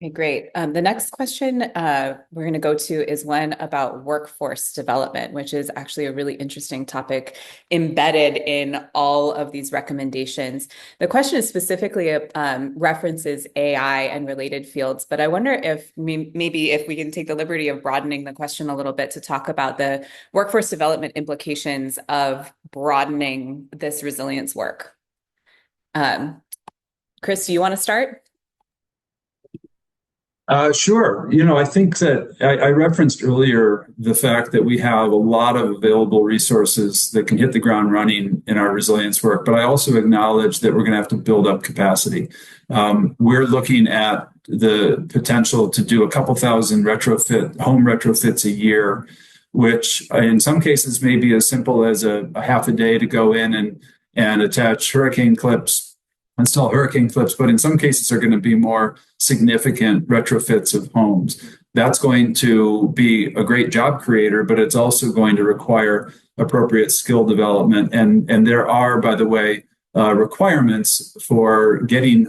Speaker 1: Okay, great. The next question we're going to go to is one about workforce development, which is actually a really interesting topic embedded in all of these recommendations. The question is specifically references AI and related fields, but I wonder if maybe if we can take the liberty of broadening the question a little bit to talk about the workforce development implications of broadening this resilience work. Chris, do you want to start?
Speaker 2: Sure. I think that I referenced earlier the fact that we have a lot of available resources that can hit the ground running in our resilience work, but I also acknowledge that we're going to have to build up capacity. We're looking at the potential to do a couple thousand home retrofits a year, which in some cases may be as simple as a half a day to go in and attach install hurricane clips, but in some cases are going to be more significant retrofits of homes that's going to be a great job creator, but it's also going to require appropriate skill development. And there are, by the way, requirements for getting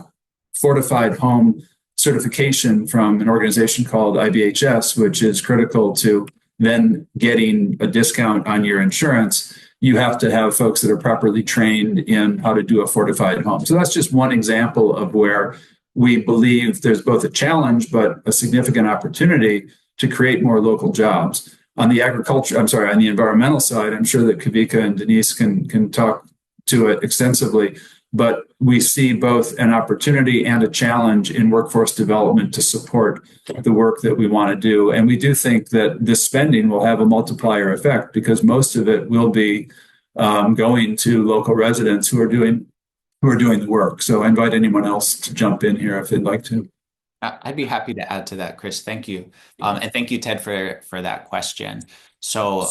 Speaker 2: fortified home certification from an organization called IBHS, which is critical to then getting a discount on your insurance. You have to have folks that are properly trained in how to do a fortified home. So that's just one example of where we believe there's both a challenge, but a significant opportunity to create more local jobs. On the on the environmental side, I'm sure that Kavika and Denise can talk to it extensively, but we see both an opportunity and a challenge in workforce development to support the work that we want to do. And we do think that this spending will have a multiplier effect because most of it will be going to local residents who are doing the work. So I invite anyone else to jump in here if they'd like to.
Speaker 5: I'd be happy to add to that, Chris. Thank you. And thank you, Ted, for that question. So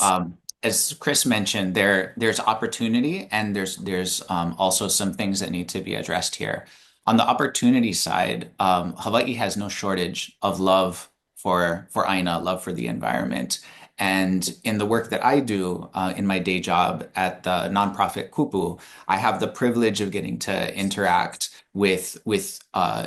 Speaker 5: as Chris mentioned, there's opportunity and there's also some things that need to be addressed here. On the opportunity side, Hawaii has no shortage of love for Aina, love for the environment. And in the work that I do in my day job at the nonprofit Kupu, I have the privilege of getting to interact with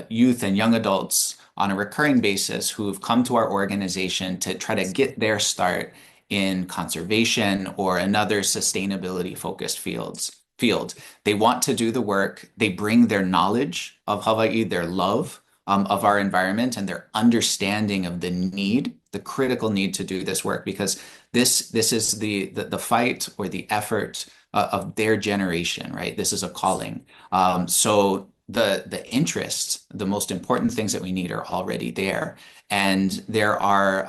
Speaker 5: youth and young adults on a recurring basis who have come to our organization to try to get their start in conservation or another sustainability focused field. They want to do the work. They bring their knowledge of Hawaii, their love of our environment, and their understanding of the critical need to do this work, because this is the fight or the effort of their generation, right? This is a calling. So the interests, the most important things that we need are already there. And there are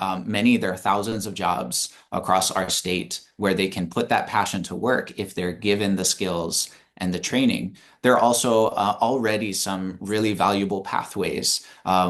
Speaker 5: thousands of jobs across our state where they can put that passion to work if they're given the skills and the training. There are also already some really valuable pathways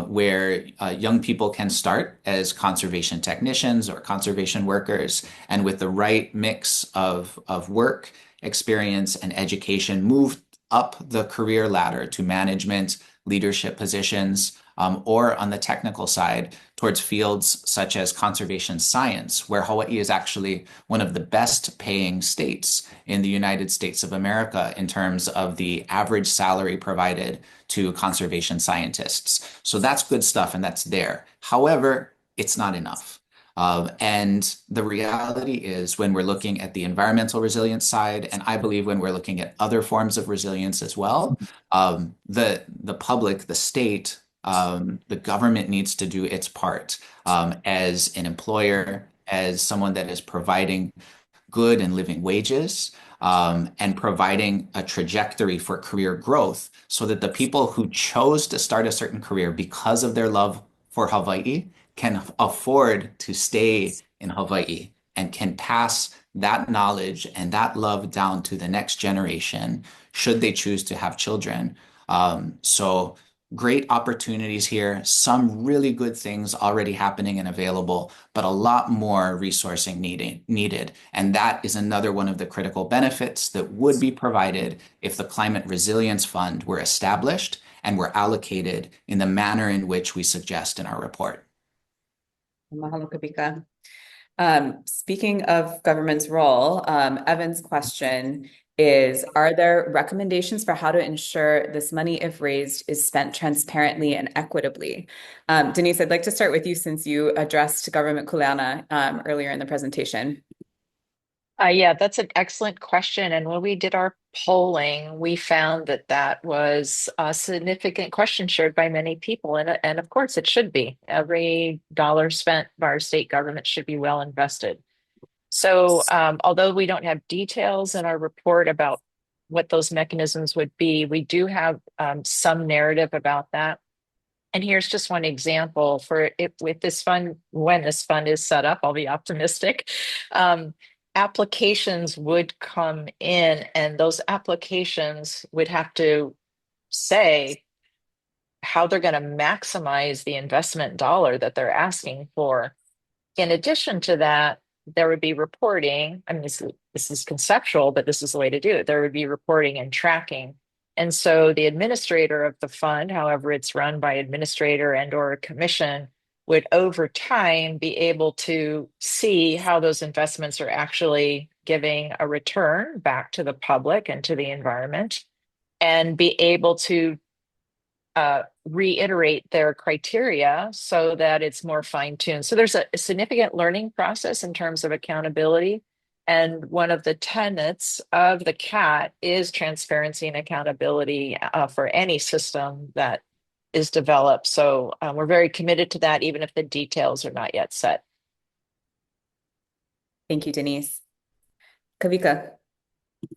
Speaker 5: where young people can start as conservation technicians or conservation workers, and with the right mix of work experience and education, move up the career ladder to management, leadership positions, or on the technical side towards fields such as conservation science, where Hawaii is actually one of the best paying states in the United States of America in terms of the average salary provided to conservation scientists. So that's good stuff and that's there. However, it's not enough. And the reality is, when we're looking at the environmental resilience side, and I believe when we're looking at other forms of resilience as well, the public, the state, the government needs to do its part as an employer, as someone that is providing good and living wages, and providing a trajectory for career growth so that the people who chose to start a certain career because of their love for Hawaii can afford to stay in Hawaii and can pass that knowledge and that love down to the next generation should they choose to have children. So great opportunities here, some really good things already happening and available, but a lot more resourcing needed. And that is another one of the critical benefits that would be provided if the Climate Resilience Fund were established and were allocated in the manner in which we suggest in our report.
Speaker 1: Mahalo, Kavika. Speaking of government's role, Evan's question is, are there recommendations for how to ensure this money, if raised, is spent transparently and equitably? Denise, I'd like to start with you since you addressed government kuleana earlier in the presentation.
Speaker 4: Yeah, that's an excellent question. And when we did our polling, we found that that was a significant question shared by many people. And of course, it should be. Every dollar spent by our state government should be well invested. So although we don't have details in our report about what those mechanisms would be, we do have some narrative about that. And here's just one example for it with this fund. When this fund is set up, I'll be optimistic. Applications would come in, and those applications would have to say how they're going to maximize the investment dollar that they're asking for. In addition to that, there would be reporting. I mean, this is conceptual, but this is the way to do it. There would be reporting and tracking. And so the administrator of the fund, however it's run by administrator and or a commission, would over time be able to see how those investments are actually giving a return back to the public and to the environment, and be able to reiterate their criteria so that it's more fine-tuned. So there's a significant learning process in terms of accountability. And one of the tenets of the CAT is transparency and accountability for any system that is developed. So we're very committed to that, even if the details are not yet set.
Speaker 1: Thank you, Denise. Kavika.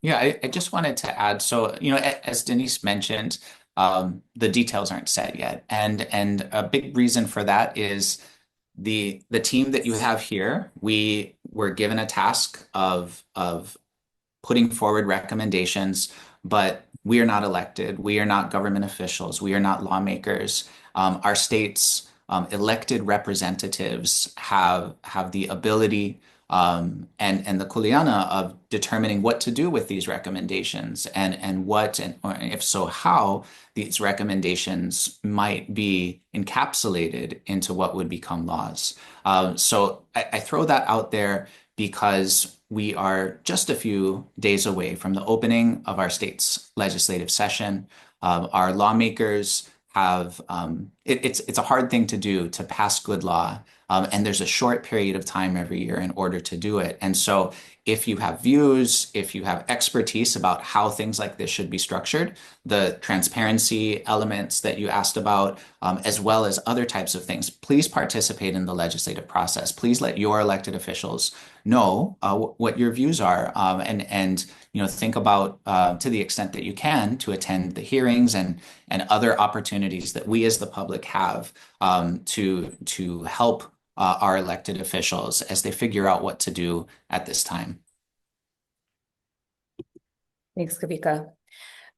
Speaker 5: Yeah, I just wanted to add, so, as Denise mentioned, the details aren't set yet. And a big reason for that is the team that you have here, we were given a task of putting forward recommendations, but we are not elected. We are not government officials. We are not lawmakers. Our state's elected representatives have the ability and the kuleana of determining what to do with these recommendations and what, and or if so, how these recommendations might be encapsulated into what would become laws. So I throw that out there because we are just a few days away from the opening of our state's legislative session. Our lawmakers have, it's a hard thing to do, to pass good law. And there's a short period of time every year in order to do it. And so if you have views, if you have expertise about how things like this should be structured, the transparency elements that you asked about, as well as other types of things, please participate in the legislative process. Please let your elected officials know what your views are, and think about, to the extent that you can, to attend the hearings and other opportunities that we as the public have to help our elected officials as they figure out what to do at this time.
Speaker 1: Thanks, Kavika.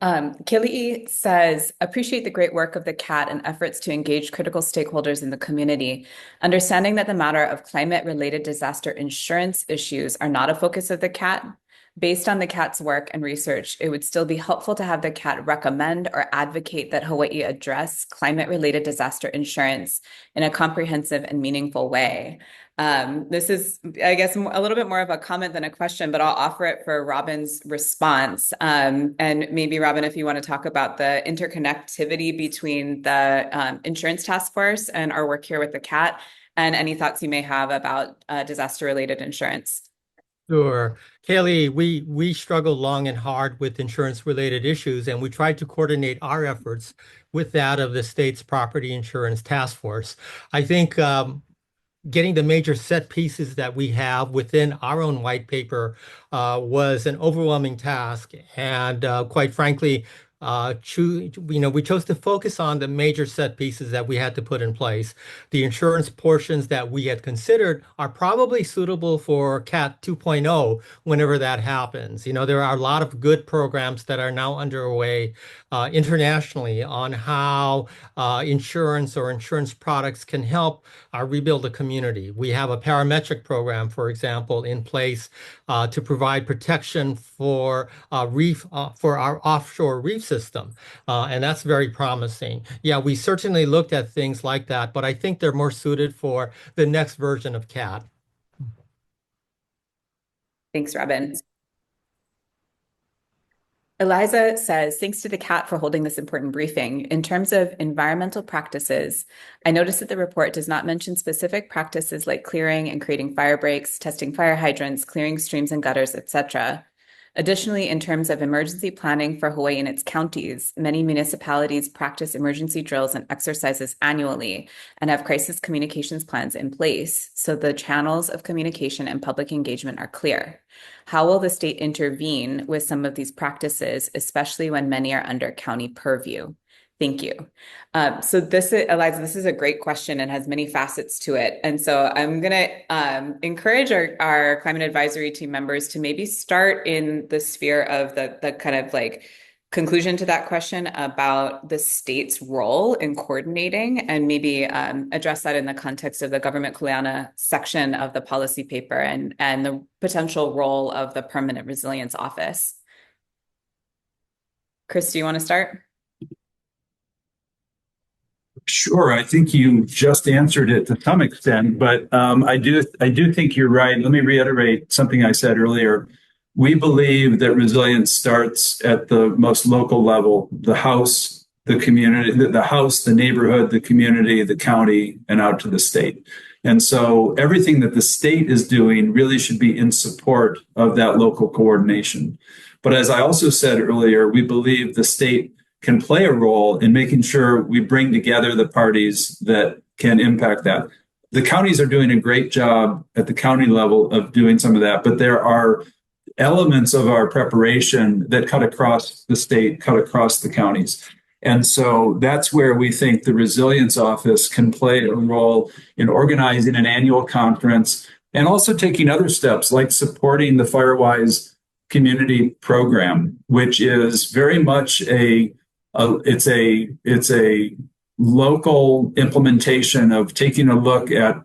Speaker 1: Kili'i says, appreciate the great work of the CAT and efforts to engage critical stakeholders in the community. Understanding that the matter of climate-related disaster insurance issues are not a focus of the CAT, based on the CAT's work and research, it would still be helpful to have the CAT recommend or advocate that Hawaii address climate-related disaster insurance in a comprehensive and meaningful way. This is, I guess, a little bit more of a comment than a question, but I'll offer it for Robin's response. And maybe, Robin, if you want to talk about the interconnectivity between the insurance task force and our work here with the CAT, and any thoughts you may have about disaster-related insurance.
Speaker 7: Sure. Kaylee, we struggled long and hard with insurance-related issues, and we tried to coordinate our efforts with that of the state's property insurance task force. I think getting the major set pieces that we have within our own white paper was an overwhelming task, and quite frankly, we chose to focus on the major set pieces that we had to put in place. The insurance portions that we had considered are probably suitable for CAT 2.0 whenever that happens. There are a lot of good programs that are now underway internationally on how insurance or insurance products can help rebuild a community. We have a parametric program, for example, in place to provide protection for for our offshore reef system, and that's very promising. Yeah, we certainly looked at things like that, but I think they're more suited for the next version of CAT.
Speaker 1: Thanks, Robin. Eliza says, thanks to the CAT for holding this important briefing. In terms of environmental practices, I noticed that the report does not mention specific practices like clearing and creating fire breaks, testing fire hydrants, clearing streams and gutters, etc. Additionally, in terms of emergency planning for Hawaii and its counties, many municipalities practice emergency drills and exercises annually and have crisis communications plans in place, so the channels of communication and public engagement are clear. How will the state intervene with some of these practices, especially when many are under county purview? Thank you. So this is, Eliza, this is a great question and has many facets to it. And so I'm going to encourage our climate advisory team members to maybe start in the sphere of the kind of like conclusion to that question about the state's role in coordinating, and maybe address that in the context of the government kuleana section of the policy paper and the potential role of the Permanent Resilience Office. Chris, do you want to start?
Speaker 2: Sure, I think you just answered it to some extent, but I do think you're right. Let me reiterate something I said earlier. We believe that resilience starts at the most local level, the house, the community, the house, the neighborhood, the community, the county, and out to the state. And so everything that the state is doing really should be in support of that local coordination. But as I also said earlier, we believe the state can play a role in making sure we bring together the parties that can impact that. The counties are doing a great job at the county level of doing some of that, but there are elements of our preparation that cut across the state, cut across the counties. And so that's where we think the Resilience Office can play a role in organizing an annual conference and also taking other steps like supporting the Firewise community program, which is very much it's a local implementation of taking a look at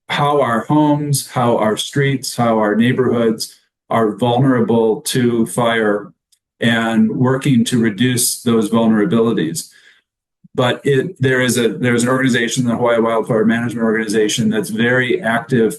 Speaker 2: how our homes, how our streets, how our neighborhoods are vulnerable to fire and working to reduce those vulnerabilities. But there's an organization, the Hawaii Wildfire Management Organization, that's very active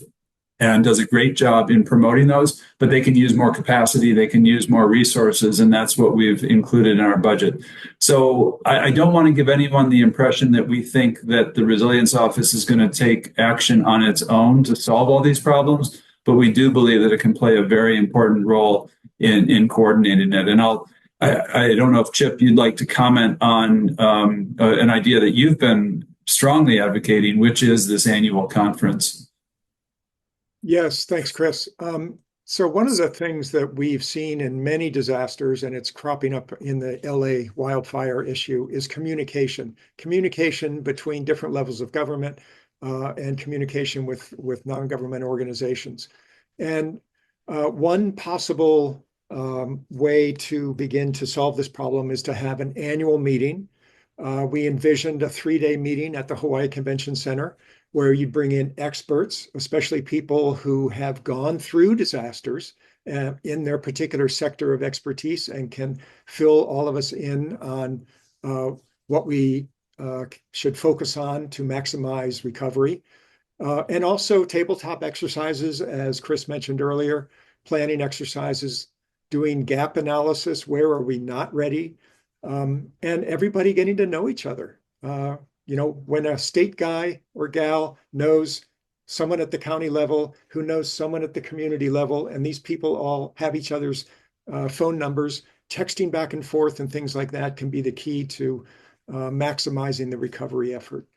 Speaker 2: and does a great job in promoting those, but they can use more capacity, they can use more resources, and that's what we've included in our budget. So I don't want to give anyone the impression that we think that the Resilience Office is going to take action on its own to solve all these problems, but we do believe that it can play a very important role in coordinating it. And I don't know if Chip, you'd like to comment on an idea that you've been strongly advocating, which is this annual conference.
Speaker 3: Yes, thanks, Chris. So one of the things that we've seen in many disasters, and it's cropping up in the LA wildfire issue, is communication. Communication between different levels of government and communication with non-government organizations. And one possible way to begin to solve this problem is to have an annual meeting. We envisioned a 3-day meeting at the Hawaii Convention Center where you bring in experts, especially people who have gone through disasters in their particular sector of expertise and can fill all of us in on what we should focus on to maximize recovery. And also tabletop exercises, as Chris mentioned earlier, planning exercises, doing gap analysis, where are we not ready, and everybody getting to know each other. When a state guy or gal knows someone at the county level who knows someone at the community level, and these people all have each other's phone numbers, texting back and forth and things like that can be the key to maximizing the recovery effort.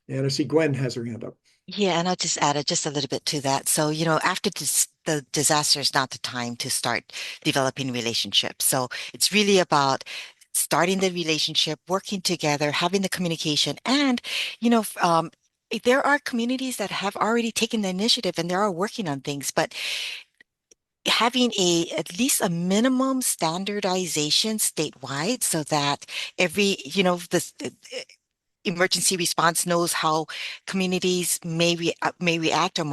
Speaker 3: And I see Gwen has her hand up.
Speaker 6: Yeah, and I'll just add just a little bit to that. So, after the disaster is not the time to start developing relationships. So it's really about starting the relationship, working together, having the communication, and there are communities that have already taken the initiative and they are working on things, but having at least a minimum standardization statewide so that every, the emergency response knows how communities may react or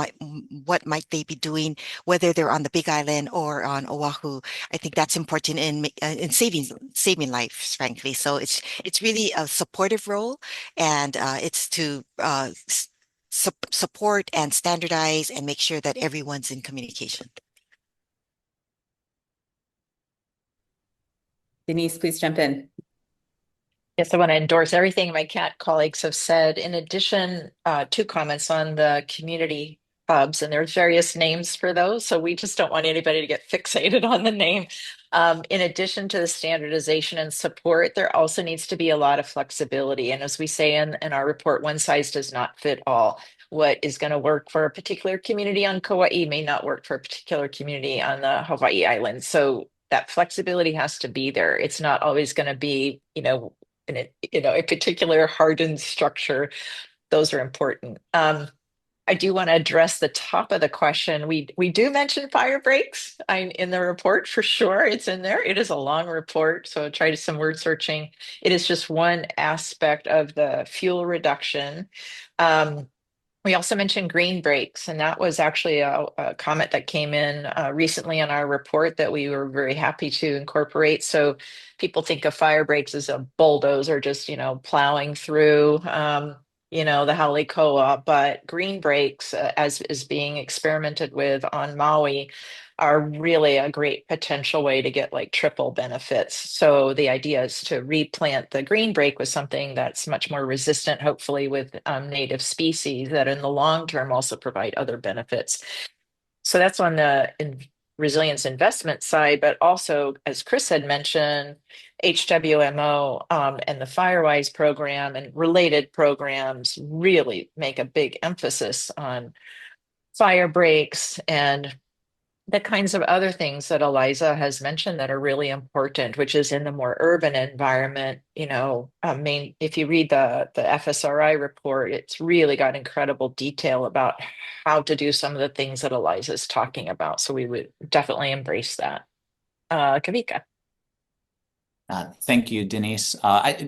Speaker 6: what might they be doing, whether they're on the Big Island or on Oahu. I think that's important in saving lives, frankly. So it's really a supportive role, and it's to support and standardize and make sure that everyone's in communication.
Speaker 1: Denise, please jump in.
Speaker 4: Yes, I want to endorse everything my CAT colleagues have said. In addition, 2 comments on the community hubs, and there's various names for those, so we just don't want anybody to get fixated on the name. In addition to the standardization and support, there also needs to be a lot of flexibility. And as we say in our report, one size does not fit all. What is going to work for a particular community on Kauai may not work for a particular community on the Hawaii Islands. So that flexibility has to be there. It's not always going to be, in a particular hardened structure. Those are important. I do want to address the top of the question. We do mention fire breaks in the report for sure. It's in there. It is a long report, so try to some word searching. It is just one aspect of the fuel reduction. We also mentioned green breaks, and that was actually a comment that came in recently on our report that we were very happy to incorporate. So people think of fire breaks as a bulldozer, just, plowing through, the Halikoa, but green breaks, as is being experimented with on Maui, are really a great potential way to get like triple benefits. So the idea is to replant the green break with something that's much more resistant, hopefully with native species that in the long term also provide other benefits. So that's on the resilience investment side, but also, as Chris had mentioned, HWMO and the Firewise program and related programs really make a big emphasis on fire breaks and the kinds of other things that Eliza has mentioned that are really important, which is in the more urban environment. I mean, if you read the FSRI report, it's really got incredible detail about how to do some of the things that Eliza's talking about. So we would definitely embrace that. Kavika.
Speaker 5: Thank you, Denise.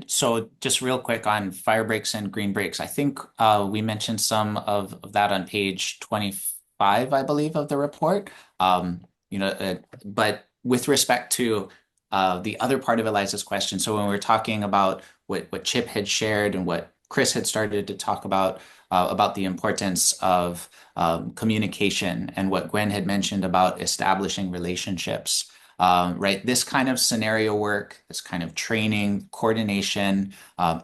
Speaker 5: So just real quick on fire breaks and green breaks, I think we mentioned some of that on page 25, I believe, of the report. But with respect to the other part of Eliza's question, so when we're talking about what Chip had shared and what Chris had started to talk about the importance of communication and what Gwen had mentioned about establishing relationships. Right, this kind of scenario work, this kind of training, coordination,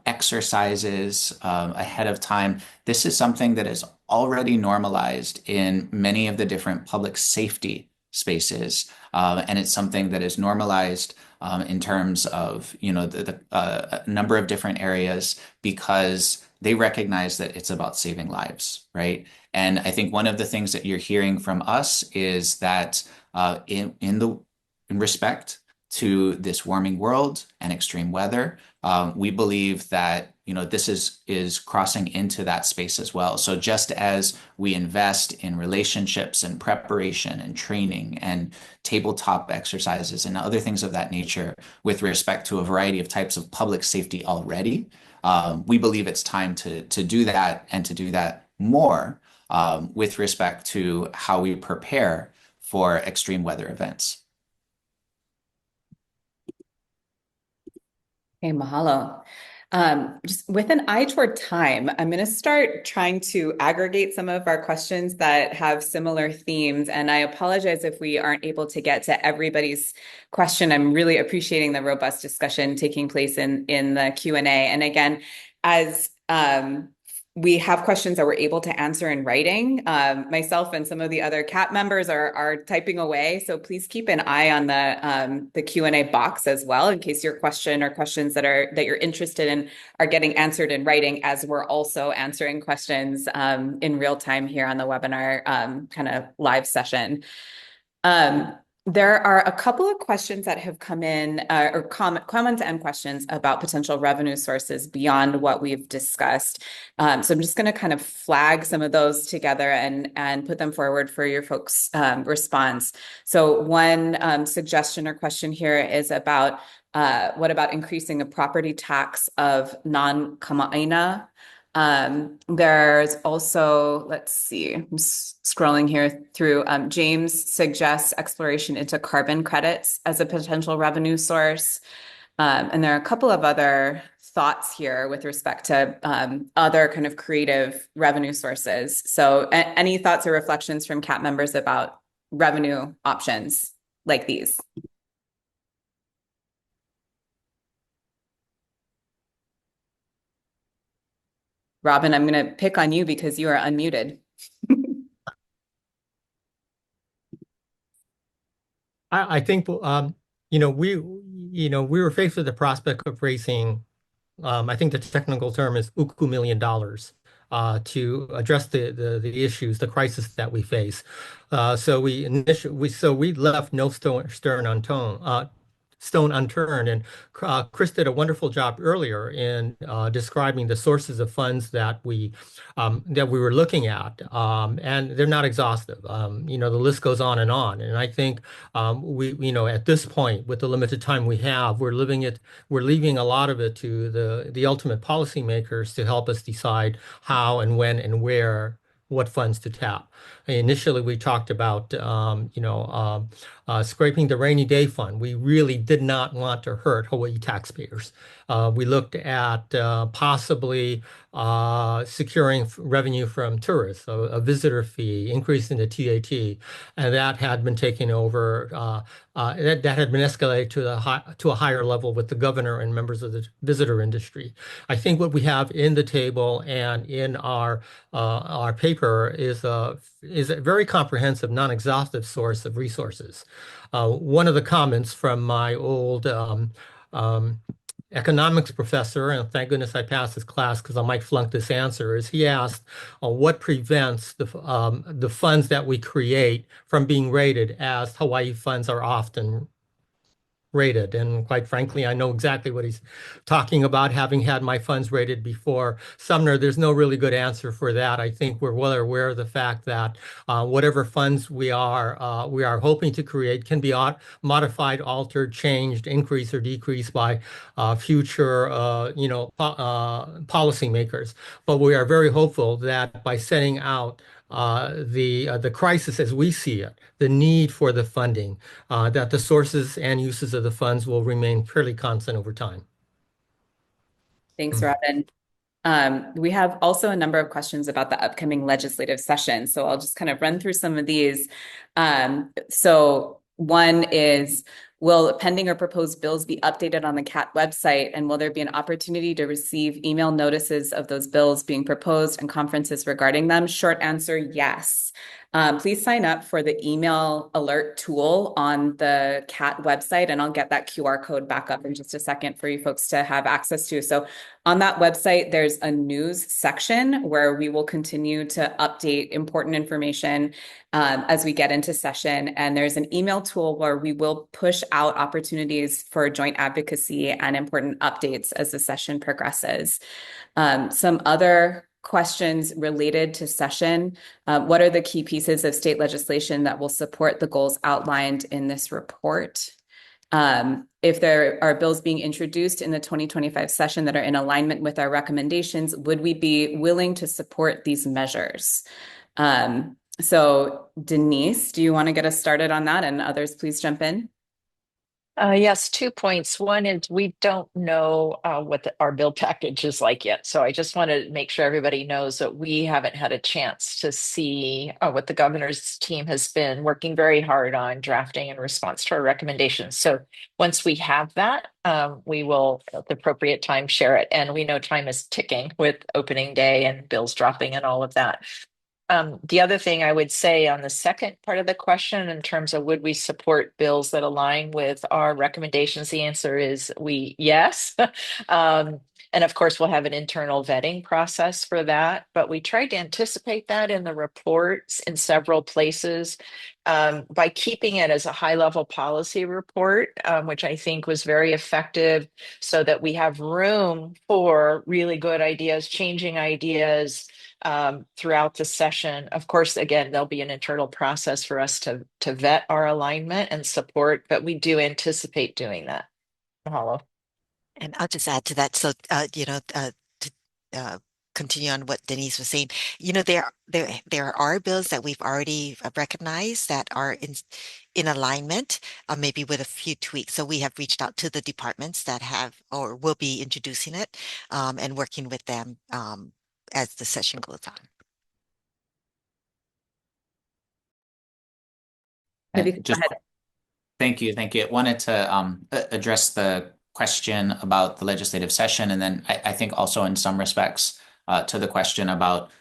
Speaker 5: exercises ahead of time, this is something that is already normalized in many of the different public safety spaces. And it's something that is normalized in terms of, the number of different areas because they recognize that it's about saving lives, right? And I think one of the things that you're hearing from us is that in respect to this warming world and extreme weather, we believe that this is crossing into that space as well. So just as we invest in relationships and preparation and training and tabletop exercises and other things of that nature with respect to a variety of types of public safety already, we believe it's time to do that and to do that more with respect to how we prepare for extreme weather events.
Speaker 1: Okay, mahalo. Just with an eye toward time, I'm going to start trying to aggregate some of our questions that have similar themes. And I apologize if we aren't able to get to everybody's question. I'm really appreciating the robust discussion taking place in the Q&A. And again, as we have questions that we're able to answer in writing. Myself and some of the other CAT members are typing away, so please keep an eye on the Q&A box as well, in case your question or questions that you're interested in are getting answered in writing, as we're also answering questions in real time here on the webinar kind of live session. There are a couple of questions that have come in, or comments and questions about potential revenue sources beyond what we've discussed. So I'm just going to kind of flag some of those together and put them forward for your folks' response. So one suggestion or question here is about what about increasing the property tax of non-kama'aina? There's also, let's see, I'm scrolling here through, James suggests exploration into carbon credits as a potential revenue source. And there are a couple of other thoughts here with respect to other kind of creative revenue sources. So any thoughts or reflections from CAT members about revenue options like these? Robin, I'm going to pick on you because you are unmuted.
Speaker 7: I think we were faced with the prospect of raising, I think the technical term is uku $1 million to address the issues, the crisis that we face. So we left no stone unturned. And Chris did a wonderful job earlier in describing the sources of funds that we were looking at, and they're not exhaustive. The list goes on. And I think at this point, with the limited time we have, we're leaving a lot of it to the ultimate policymakers to help us decide how and when and where what funds to tap. Initially, we talked about scraping the rainy day fund. We really did not want to hurt Hawaii taxpayers. We looked at possibly securing revenue from tourists, a visitor fee, increasing the TAT, and that had been taken over. That had been escalated to a higher level with the governor and members of the visitor industry. I think what we have in the table and in our paper is a very comprehensive, non-exhaustive source of resources. One of the comments from my old economics professor, and thank goodness I passed his class because I might flunk this answer, is he asked what prevents the funds that we create from being rated as Hawaii funds are often rated. And quite frankly, I know exactly what he's talking about, having had my funds rated before. Sumner, there's no really good answer for that. I think we're well aware of the fact that whatever funds we are hoping to create can be modified, altered, changed, increased, or decreased by future policymakers. But we are very hopeful that by setting out the crisis as we see it, the need for the funding, that the sources and uses of the funds will remain fairly constant over time.
Speaker 1: Thanks, Robin. We have also a number of questions about the upcoming legislative session. So I'll just kind of run through some of these. So one is, will pending or proposed bills be updated on the CAT website? And will there be an opportunity to receive email notices of those bills being proposed and conferences regarding them? Short answer, yes. Please sign up for the email alert tool on the CAT website, and I'll get that QR code back up in just a second for you folks to have access to. So on that website, there's a news section where we will continue to update important information as we get into session. And there's an email tool where we will push out opportunities for joint advocacy and important updates as the session progresses. Some other questions related to session. What are the key pieces of state legislation that will support the goals outlined in this report? If there are bills being introduced in the 2025 session that are in alignment with our recommendations, would we be willing to support these measures? So Denise, do you want to get us started on that? And others, please jump in.
Speaker 4: Yes, 2 points. One is we don't know what our bill package is like yet. So I just want to make sure everybody knows that we haven't had a chance to see what the governor's team has been working very hard on drafting in response to our recommendations. So once we have that, we will at the appropriate time share it. And we know time is ticking with opening day and bills dropping and all of that. The other thing I would say on the second part of the question, in terms of would we support bills that align with our recommendations, the answer is yes. And of course, we'll have an internal vetting process for that, but we tried to anticipate that in the reports in several places by keeping it as a high-level policy report, which I think was very effective, so that we have room for really good ideas, changing ideas, throughout the session. Of course, again, there'll be an internal process for us to vet our alignment and support, but we do anticipate doing that. Mahalo.
Speaker 6: And I'll just add to that. So, to continue on what Denise was saying, there are bills that we've already recognized that are in alignment, maybe with a few tweaks. So we have reached out to the departments that have or will be introducing it, and working with them as the session goes on.
Speaker 5: Thank you. I wanted to address the question about the legislative session, and then I think also in some respects to the question about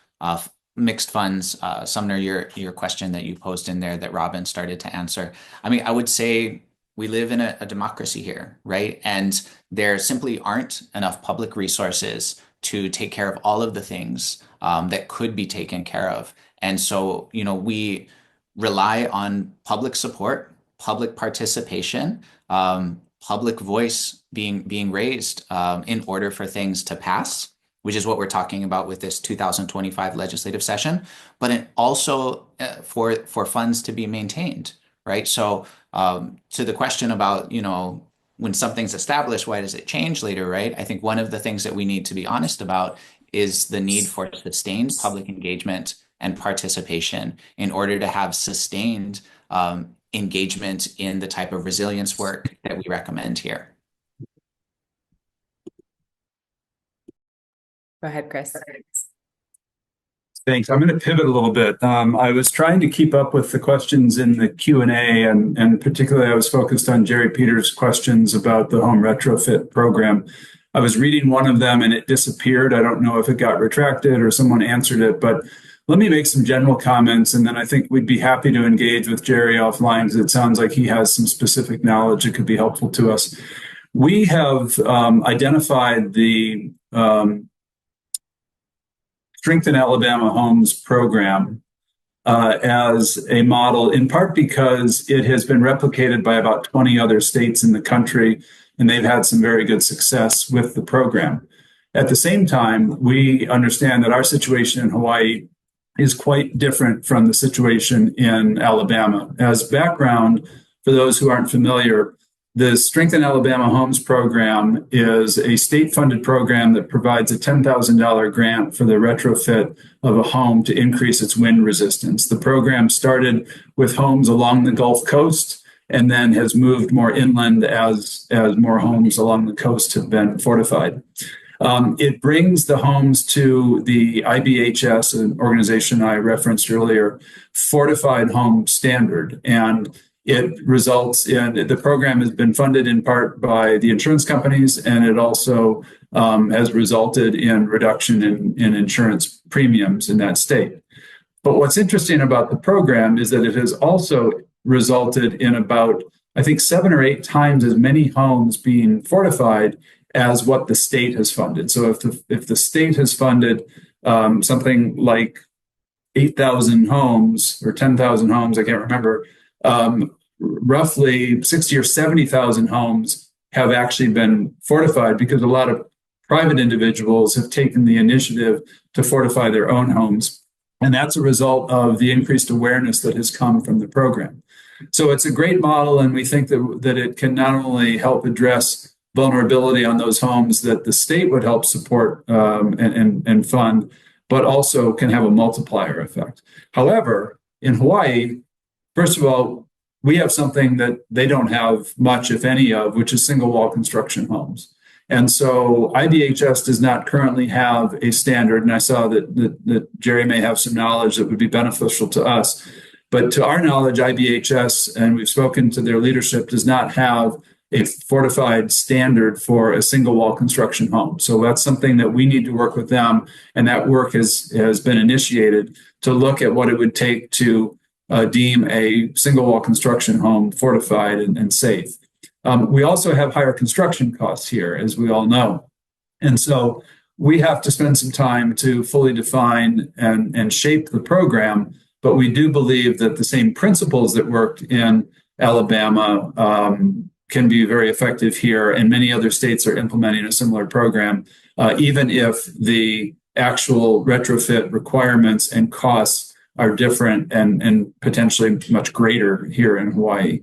Speaker 5: mixed funds. Sumner, your question that you posed in there that Robin started to answer. I mean, I would say we live in a democracy here, right? And there simply aren't enough public resources to take care of all of the things that could be taken care of. And so, we rely on public support, public participation, public voice being raised in order for things to pass, which is what we're talking about with this 2025 legislative session, but it also for funds to be maintained, right? So to the question about, when something's established, why does it change later, right? I think one of the things that we need to be honest about is the need for sustained public engagement and participation in order to have sustained engagement in the type of resilience work that we recommend here.
Speaker 1: Go ahead, Chris.
Speaker 2: Thanks. I'm going to pivot a little bit. I was trying to keep up with the questions in the Q&A, and particularly I was focused on Jerry Peters' questions about the home retrofit program. I was reading one of them and it disappeared. I don't know if it got retracted or someone answered it, but let me make some general comments, and then I think we'd be happy to engage with Jerry offline because it sounds like he has some specific knowledge that could be helpful to us. We have identified the Strengthen Alabama Homes program as a model, in part because it has been replicated by about 20 other states in the country, and they've had some very good success with the program. At the same time, we understand that our situation in Hawaii is quite different from the situation in Alabama. As background, for those who aren't familiar, the Strengthen Alabama Homes program is a state-funded program that provides a $10,000 grant for the retrofit of a home to increase its wind resistance. The program started with homes along the Gulf Coast and then has moved more inland as more homes along the coast have been fortified. It brings the homes to the IBHS, an organization I referenced earlier, fortified home standard. And it results in the program has been funded in part by the insurance companies, and it also has resulted in reduction in insurance premiums in that state. But what's interesting about the program is that it has also resulted in about, I think, 7 or 8 times as many homes being fortified as what the state has funded. So if the state has funded something like 8,000 homes or 10,000 homes, I can't remember, roughly 60 or 70,000 homes have actually been fortified because a lot of private individuals have taken the initiative to fortify their own homes. And that's a result of the increased awareness that has come from the program. So it's a great model, and we think that it can not only help address vulnerability on those homes that the state would help support and fund, but also can have a multiplier effect. However, in Hawaii, first of all, we have something that they don't have much, if any, of, which is single wall construction homes. And so IBHS does not currently have a standard, and I saw that Jerry may have some knowledge that would be beneficial to us. But to our knowledge, IBHS, and we've spoken to their leadership, does not have a fortified standard for a single wall construction home. So that's something that we need to work with them, and that work has been initiated to look at what it would take to deem a single wall construction home fortified and safe. We also have higher construction costs here, as we all know. And so we have to spend some time to fully define and shape the program. But we do believe that the same principles that worked in Alabama can be very effective here. And many other states are implementing a similar program, even if the actual retrofit requirements and costs are different and potentially much greater here in Hawaii.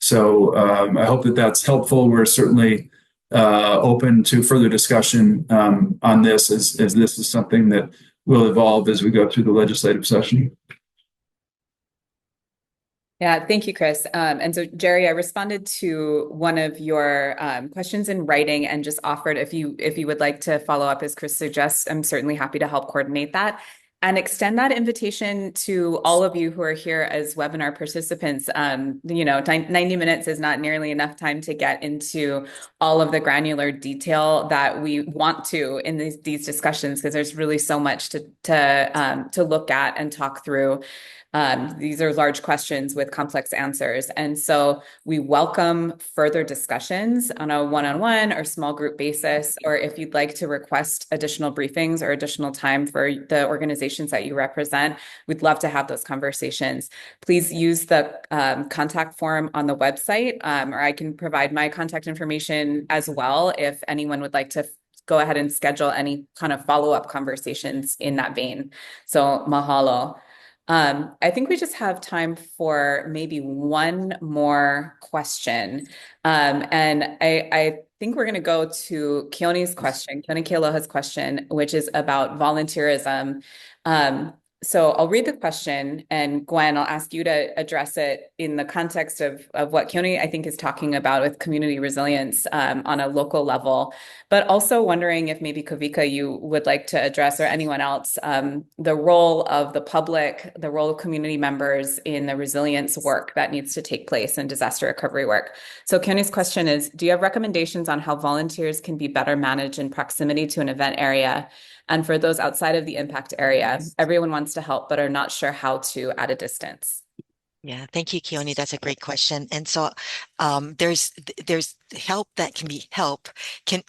Speaker 2: So I hope that that's helpful. We're certainly open to further discussion on this, as this is something that will evolve as we go through the legislative session.
Speaker 1: Yeah, thank you, Chris. And so, Jerry, I responded to one of your questions in writing and just offered if you would like to follow up, as Chris suggests, I'm certainly happy to help coordinate that and extend that invitation to all of you who are here as webinar participants. 90 minutes is not nearly enough time to get into all of the granular detail that we want to in these discussions, because there's really so much to look at and talk through. These are large questions with complex answers. And so we welcome further discussions on a one-on-one or small group basis, or if you'd like to request additional briefings or additional time for the organizations that you represent, we'd love to have those conversations. Please use the contact form on the website, or I can provide my contact information as well if anyone would like to go ahead and schedule any kind of follow-up conversations in that vein. So mahalo. I think we just have time for maybe one more question. And I think we're going to go to Keone's question, Keone Kealoha's question, which is about volunteerism. So I'll read the question, and Gwen, I'll ask you to address it in the context of what Keone, I think, is talking about with community resilience on a local level, but also wondering if maybe Kavika, you would like to address, or anyone else, the role of the public, the role of community members in the resilience work that needs to take place in disaster recovery work. So Keone's question is, do you have recommendations on how volunteers can be better managed in proximity to an event area? And for those outside of the impact area, everyone wants to help, but are not sure how to at a distance.
Speaker 6: Yeah, thank you, Keone. That's a great question. And so there's help that can be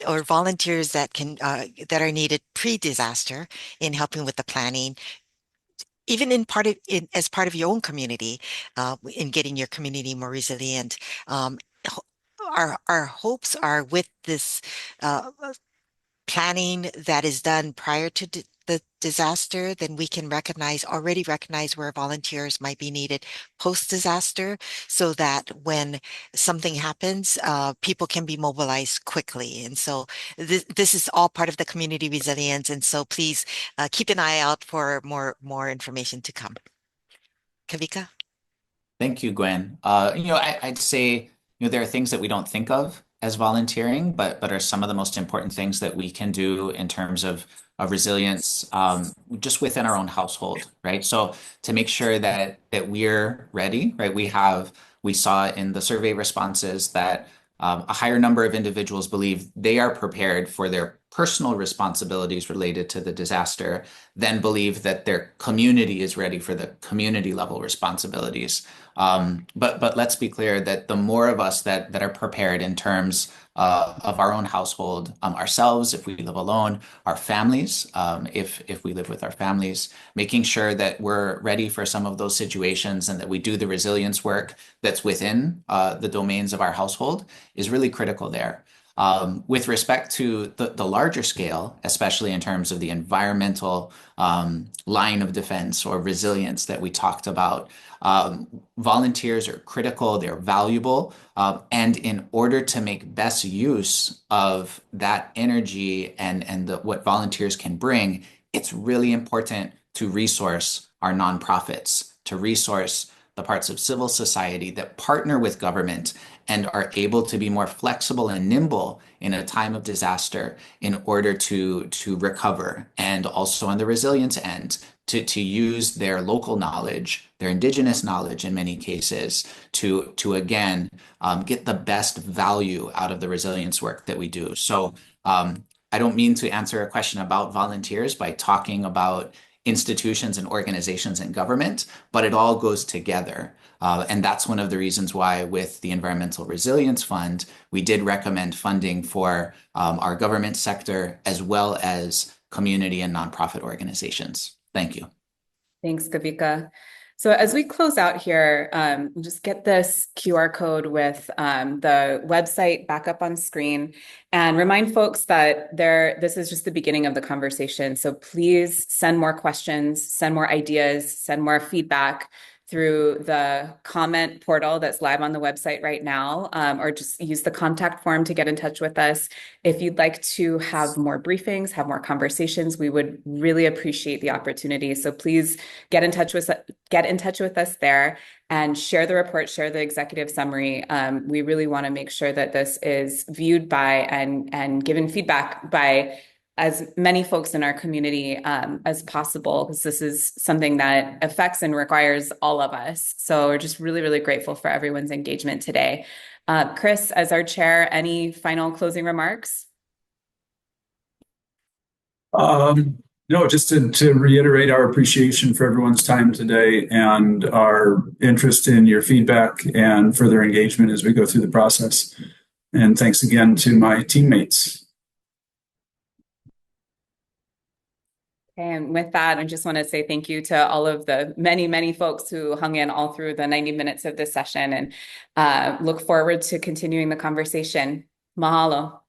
Speaker 6: or volunteers that can that are needed pre-disaster in helping with the planning, even as part of your own community, in getting your community more resilient. Our hopes are with this planning that is done prior to the disaster, then we can already recognize where volunteers might be needed post-disaster, so that when something happens, people can be mobilized quickly. And so this is all part of the community resilience. And so please keep an eye out for more information to come. Kavika?
Speaker 5: Thank you, Gwen. I'd say, there are things that we don't think of as volunteering, but are some of the most important things that we can do in terms of resilience, just within our own household, right? So to make sure that we're ready, right? We saw in the survey responses that a higher number of individuals believe they are prepared for their personal responsibilities related to the disaster, then believe that their community is ready for the community level responsibilities. But let's be clear that the more of us that are prepared in terms of our own household, ourselves, if we live alone, our families, if we live with our families, making sure that we're ready for some of those situations and that we do the resilience work that's within the domains of our household is really critical there. With respect to the larger scale, especially in terms of the environmental line of defense or resilience that we talked about, volunteers are critical, they're valuable, and in order to make best use of that energy and what volunteers can bring, it's really important to resource our nonprofits, to resource the parts of civil society that partner with government and are able to be more flexible and nimble in a time of disaster in order to recover, and also on the resilience end to use their local knowledge, their indigenous knowledge in many cases, to again get the best value out of the resilience work that we do. So I don't mean to answer a question about volunteers by talking about institutions and organizations and government, but it all goes together. And that's one of the reasons why with the Environmental Resilience Fund, we did recommend funding for our government sector as well as community and nonprofit organizations. Thank you.
Speaker 1: Thanks, Kavika. So as we close out here, we'll just get this QR code with the website back up on screen, and remind folks that this is just the beginning of the conversation. So please send more questions, send more ideas, send more feedback through the comment portal that's live on the website right now, or just use the contact form to get in touch with us. If you'd like to have more briefings, have more conversations, we would really appreciate the opportunity. So please get in touch with us there and share the report, share the executive summary. We really want to make sure that this is viewed by and given feedback by as many folks in our community as possible, because this is something that affects and requires all of us. So we're just really, really grateful for everyone's engagement today. Chris, as our chair, any final closing remarks?
Speaker 2: No, just to reiterate our appreciation for everyone's time today and our interest in your feedback and further engagement as we go through the process. And thanks again to my teammates.
Speaker 1: And with that, I just want to say thank you to all of the many, many folks who hung in all through the 90 minutes of this session, and look forward to continuing the conversation. Mahalo.